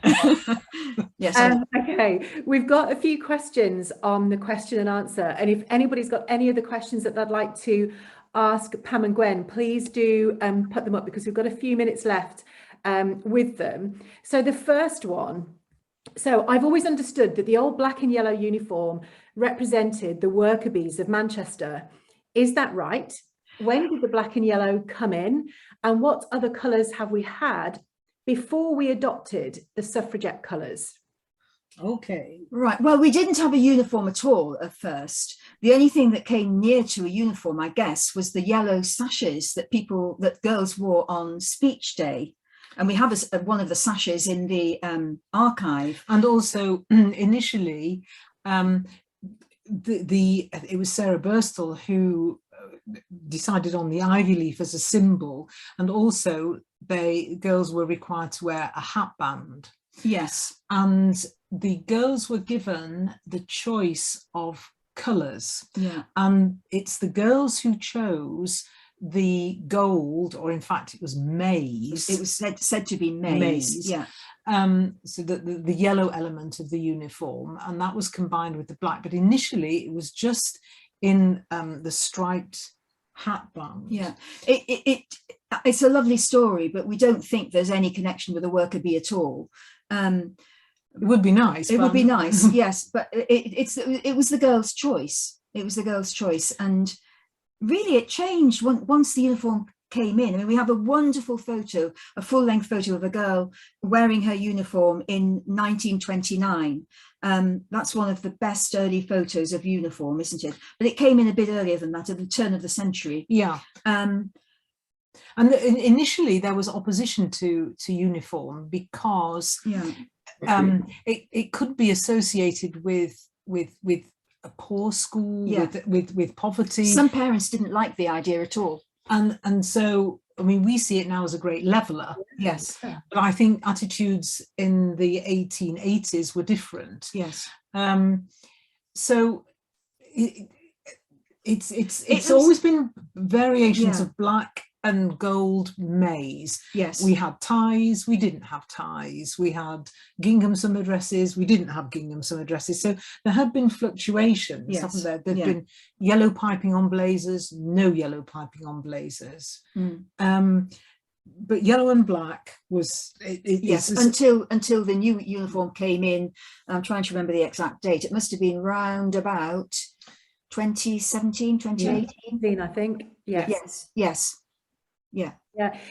Yes. Okay, we've got a few questions on the question and answer, and if anybody's got any other questions that they'd like to ask Pam and Gwen, please do put them up, because we've got a few minutes left with them. So the first one, so I've always understood that the old black and yellow uniform represented the worker bees of Manchester. Is that right? When did the black and yellow come in, and what other colours have we had before we adopted the suffragette colours? Okay. Right. Well, we didn't have a uniform at all at first. The only thing that came near to a uniform, I guess, was the yellow sashes that girls wore on speech day. And we have one of the sashes in the archive. And also initially, it was Sarah Burstall who decided on the ivy leaf as a symbol, and also girls were required to wear a hat band. Yes. And the girls were given the choice of colours. Yeah. And it's the girls who chose the gold, or in fact it was maize. It was said to be maize. Yeah. So the yellow element of the uniform, and that was combined with the black. But initially it was just in the striped hat band. Yeah. It's a lovely story, but we don't think there's any connection with the worker bee at all. It would be nice. It would be nice, yes, but it was the girl's choice. It was the girl's choice, and really it changed once the uniform came in. I mean, we have a wonderful photo, a full-length photo of a girl wearing her uniform in 1929. That's one of the best early photos of uniform, isn't it? But it came in a bit earlier than that, at the turn of the century. Yeah. And initially there was opposition to uniform because it could be associated with a poor school, with poverty. Some parents didn't like the idea at all. And so, I mean, we see it now as a great leveller. Yes. But I think attitudes in the 1880s were different. Yes. So it's always been variations of black and gold maize. Yes. We had ties, we didn't have ties. We had gingham summer dresses, we didn't have gingham summer dresses. So there have been fluctuations, haven't there? There've been yellow piping on blazers, no yellow piping on blazers. But yellow and black was until the new uniform came in. I'm trying to remember the exact date. It must have been round about 2017, 2018, I think. Yes. Yeah.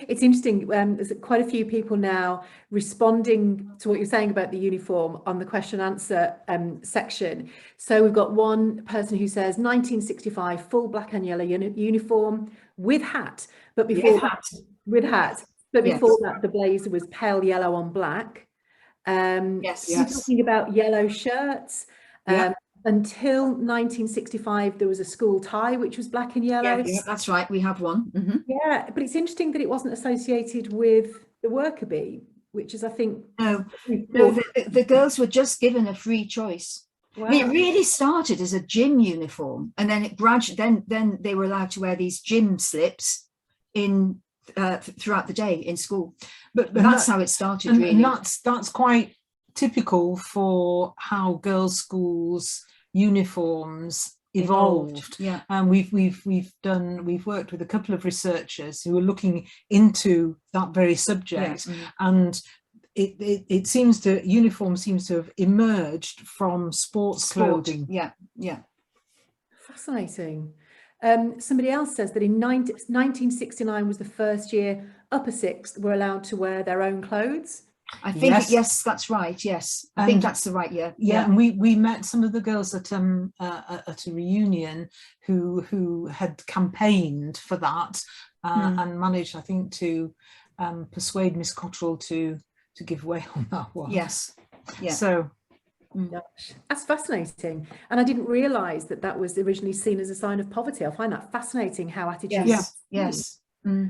It's interesting. There's quite a few people now responding to what you're saying about the uniform on the question and answer section. So we've got one person who says 1965 full black and yellow uniform with hat, but before that, the blazer was pale yellow on black. We're talking about yellow shirts. Until 1965, there was a school tie, which was black and yellow. Yeah, that's right. We have one. Yeah, but it's interesting that it wasn't associated with the worker bee, which is, I think... No, the girls were just given a free choice. Wow. I mean, it really started as a gym uniform, and then it gradually, then they were allowed to wear these gym slips in throughout the day in school. But that's how it started, really. And that's quite typical for how girls' schools uniforms evolved. Yeah. And we've worked with a couple of researchers who are looking into that very subject. And it seems uniform seems to have emerged from sports clothing. Yeah. Fascinating. Somebody else says that in 1969 was the first year upper sixth were allowed to wear their own clothes. I think yes, that's right. Yes, I think that's the right year. Yeah, and we met some of the girls at a reunion who had campaigned for that and managed, I think, to persuade Miss Cottrell to give way on that one. Yes. Yeah. So. Gosh, that's fascinating, and I didn't realise that was originally seen as a sign of poverty. I find that fascinating how attitudes. Yes. There's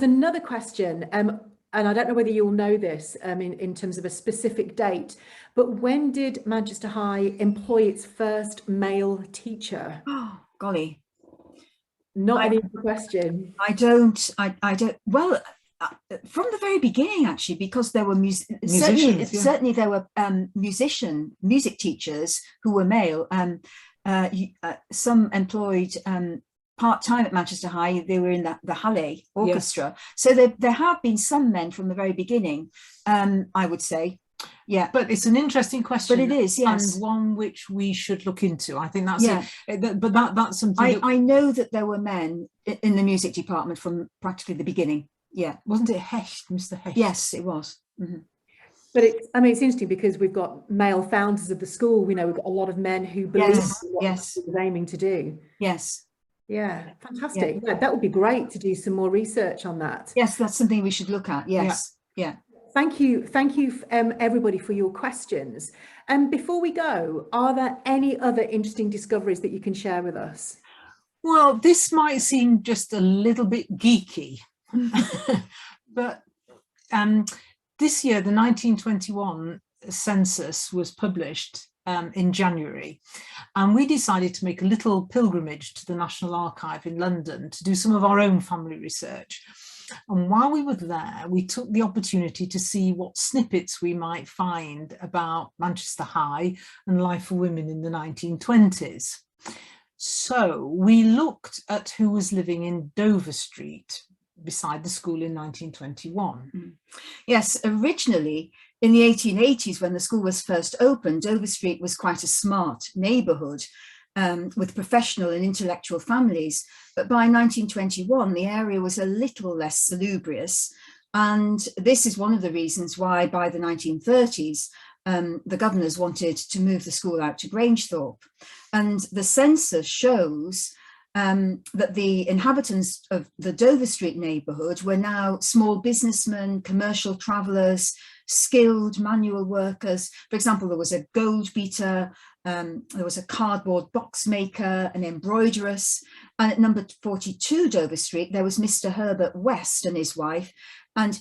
another question. And I don't know whether you'll know this in terms of a specific date, but when did Manchester High employ its first male teacher? Oh, golly. Not an easy question. I don't, well, from the very beginning, actually, because there were certainly there were music teachers who were male. Some employed part-time at Manchester High. They were in the Halle Orchestra. Yes. So there have been some men from the very beginning, I would say. Yeah, but it's an interesting question. But it is, yes, and one which we should look into. I think that's but that's something. I know that there were men in the music department from practically the beginning. Yeah, wasn't it Hecht, Mr. Hecht? Yes, it was. Mm-hmm. But it's interesting because we've got male founders of the school. We know we've got a lot of men who believe in what the school is aiming to do. Yes. Yeah, fantastic. Yeah, that would be great to do some more research on that. Yes, that's something we should look at. Yes. Yeah. Thank you, everybody, for your questions. Before we go, are there any other interesting discoveries that you can share with us? Well, this might seem just a little bit geeky, but this year, the 1921 census was published in January, and we decided to make a little pilgrimage to the National Archive in London to do some of our own family research. And while we were there, we took the opportunity to see what snippets we might find about Manchester High and life for women in the 1920s. So we looked at who was living in Dover Street beside the school in 1921. Yes, originally in the 1880s, when the school was first opened, Dover Street was quite a smart neighbourhood with professional and intellectual families. But by 1921, the area was a little less salubrious. And this is one of the reasons why by the 1930s, the governors wanted to move the school out to Rangethorpe. And the census shows that the inhabitants of the Dover Street neighbourhood were now small businessmen, commercial travellers, skilled manual workers. For example, there was a gold beater, there was a cardboard box maker, an embroideress, and at number 42 Dover Street, there was Mr. Herbert West and his wife, and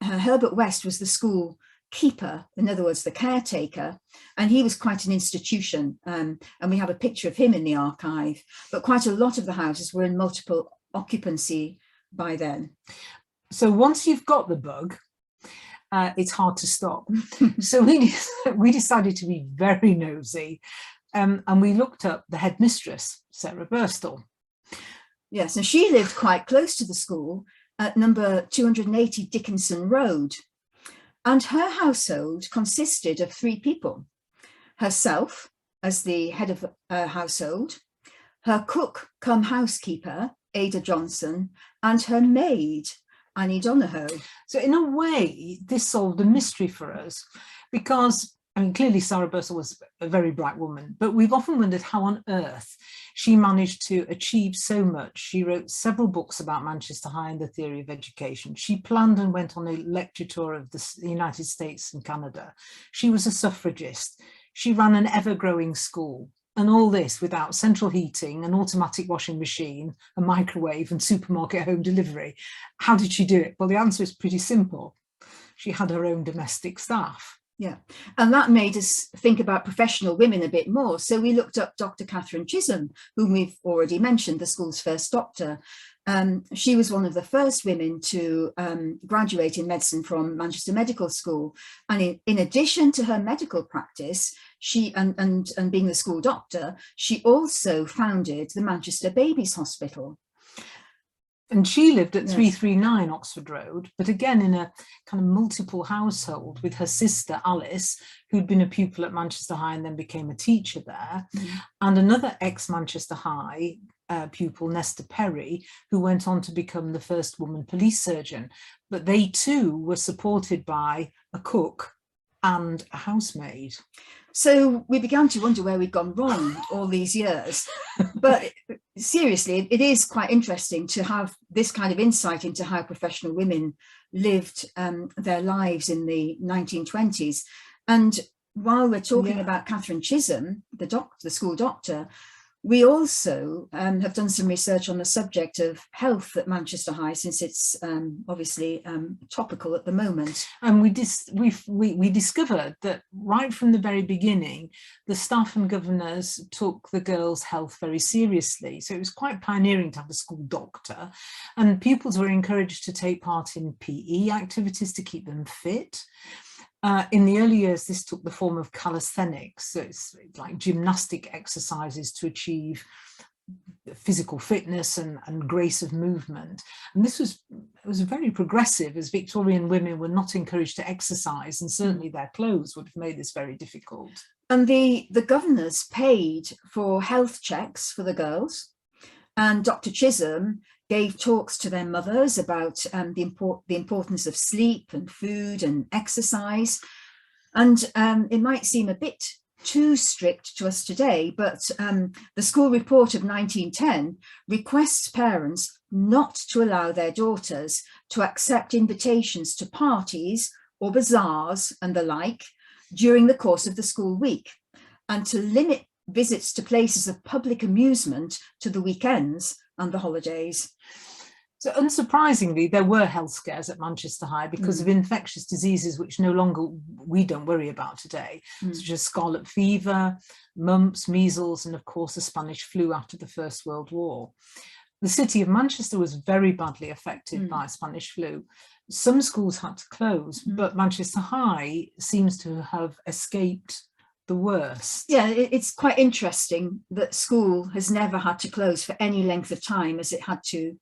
Herbert West was the school keeper, in other words, the caretaker, and he was quite an institution, and we have a picture of him in the archive, but quite a lot of the houses were in multiple occupancy by then. So once you've got the bug, it's hard to stop. So we decided to be very nosy, and we looked up the headmistress, Sarah Burstall. Yes, and she lived quite close to the school at number 280 Dickinson Road. And her household consisted of 3 people: herself as the head of her household, her cook cum housekeeper, Ada Johnson, and her maid, Annie Donohoe. So in a way, this solved a mystery for us, because I mean, clearly Sarah Burstall was a very bright woman, but we've often wondered how on earth she managed to achieve so much. She wrote several books about Manchester High and the theory of education. She planned and went on a lecture tour of the United States and Canada. She was a suffragist. She ran an ever-growing school, and all this without central heating, an automatic washing machine, a microwave, and supermarket home delivery. How did she do it? Well, the answer is pretty simple. She had her own domestic staff. Yeah, and that made us think about professional women a bit more. So we looked up Dr. Catherine Chisholm, whom we've already mentioned, the school's first doctor. She was one of the first women to graduate in medicine from Manchester Medical School. And in addition to her medical practice, she and being the school doctor, she also founded the Manchester Babies Hospital. And she lived at 339 Oxford Road, but again in a kind of multiple household with her sister Alice, who'd been a pupil at Manchester High and then became a teacher there, and another ex-Manchester High pupil, Nesta Perry, who went on to become the first woman police surgeon. But they too were supported by a cook and a housemaid. So we began to wonder where we'd gone wrong all these years. But seriously, it is quite interesting to have this kind of insight into how professional women lived their lives in the 1920s. And while we're talking about Catherine Chisholm, the school doctor, We also have done some research on the subject of health at Manchester High, since it's obviously topical at the moment. And we discovered that right from the very beginning, the staff and governors took the girls' health very seriously. So it was quite pioneering to have a school doctor, and pupils were encouraged to take part in PE activities to keep them fit. In the early years, this took the form of calisthenics, so it's like gymnastic exercises to achieve physical fitness and grace of movement. And this was very progressive, as Victorian women were not encouraged to exercise, and certainly their clothes would have made this very difficult. And the governors paid for health checks for the girls, and Dr. Chisholm gave talks to their mothers about the importance of sleep and food and exercise. And it might seem a bit too strict to us today, but the school report of 1910 requests parents not to allow their daughters to accept invitations to parties or bazaars and the like during the course of the school week, and to limit visits to places of public amusement to the weekends and the holidays. So unsurprisingly, there were health scares at Manchester High because of infectious diseases which no longer we don't worry about today, such as scarlet fever, mumps, measles, and of course the Spanish flu after the First World War. The city of Manchester was very badly affected by Spanish flu. Some schools had to close, but Manchester High seems to have escaped the worst. Yeah, it's quite interesting that school has never had to close for any length of time as it had to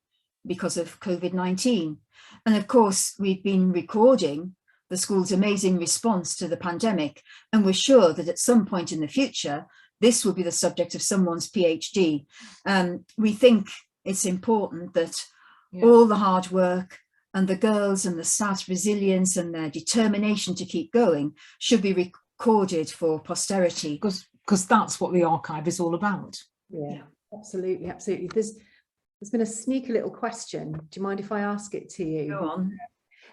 because of COVID-19. And of course, we've been recording the school's amazing response to the pandemic, and we're sure that at some point in the future, this will be the subject of someone's PhD. We think it's important that all the hard work and the girls and the staff's resilience and their determination to keep going should be recorded for posterity. Because that's what the archive is all about. Yeah, absolutely, absolutely. There's been a sneaky little question. Do you mind if I ask it to you? Go on.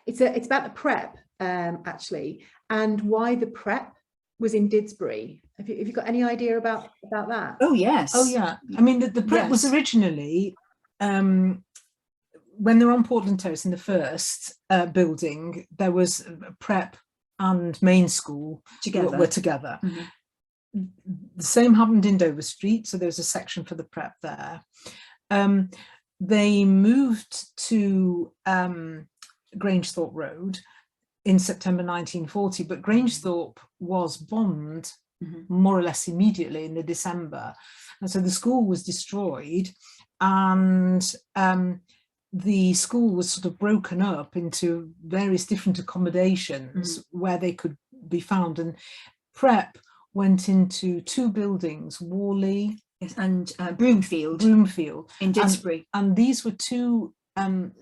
It's about the prep, actually, and why the prep was in Didsbury. Have you got any idea about that? Oh, yes. Oh, yeah. I mean, the prep was originally, when they were on Portland Terrace in the first building, there was a prep and main school were together. The same happened in Dover Street, so there was a section for the prep there. They moved to Rangethorpe Road in September 1940, but Rangethorpe was bombed more or less immediately in the December, and so the school was destroyed, and the school was sort of broken up into various different accommodations where they could be found, and prep went into two buildings, Worley and Broomfield in Didsbury. And these were two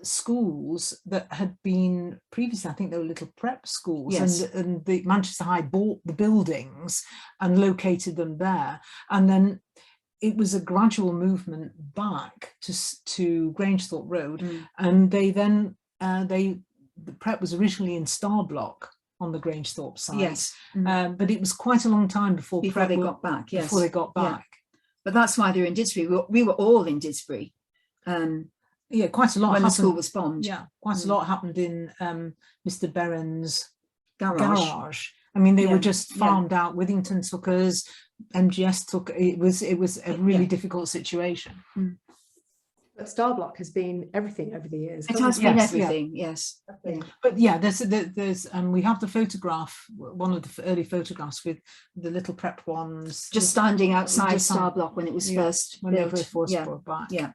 schools that had been previously, I think they were little prep schools, and the Manchester High bought the buildings and located them there, and then it was a gradual movement back to Rangethorpe Road, and they then the prep was originally in Star Block on the Rangethorpe side, but it was quite a long time before they got back. Before they got back. But that's why they're in Didsbury. We were all in Didsbury. Yeah, quite a lot when happened. The school was bombed. Yeah, quite a lot happened in Mr. Berren's garage. I mean, they were just farmed out. Withington took us, MGS took. It was a really difficult situation. But Star Block has been everything over the years. It has been everything, yes. But yeah, there's we have the photograph, one of the early photographs with the little prep ones just standing outside Star Block when it was first built. When they were first brought back. Yeah.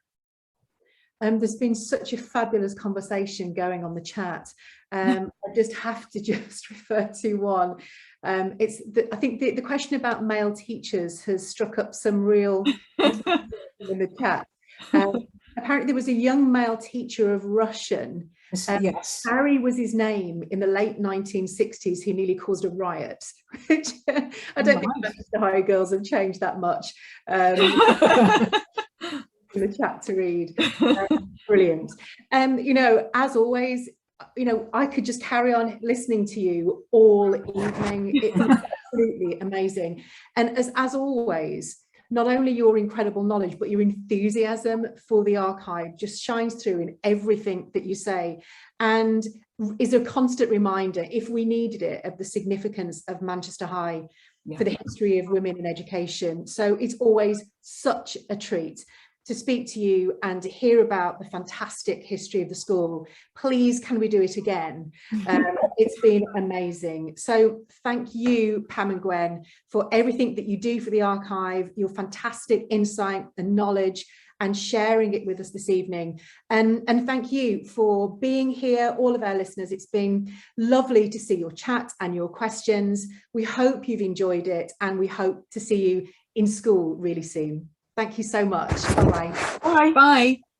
There's been such a fabulous conversation going on the chat. I just have to refer to one. I think the question about male teachers has struck up some real in the chat. Apparently there was a young male teacher of Russian. Harry was his name, in the late 1960s, who nearly caused a riot, which I don't think Manchester High girls have changed that much. In the chat to read. Brilliant. As always, I could just carry on listening to you all evening. It's absolutely amazing. And as always, not only your incredible knowledge, but your enthusiasm for the archive just shines through in everything that you say, and is a constant reminder, if we needed it, of the significance of Manchester High for the history of women in education. So it's always such a treat to speak to you and to hear about the fantastic history of the school. Please, can we do it again? It's been amazing. So thank you, Pam and Gwen, for everything that you do for the archive, your fantastic insight and knowledge, and sharing it with us this evening. And thank you for being here, all of our listeners. It's been lovely to see your chat and your questions. We hope you've enjoyed it, and we hope to see you in school really soon. Thank you so much. Bye-bye. Bye. Bye.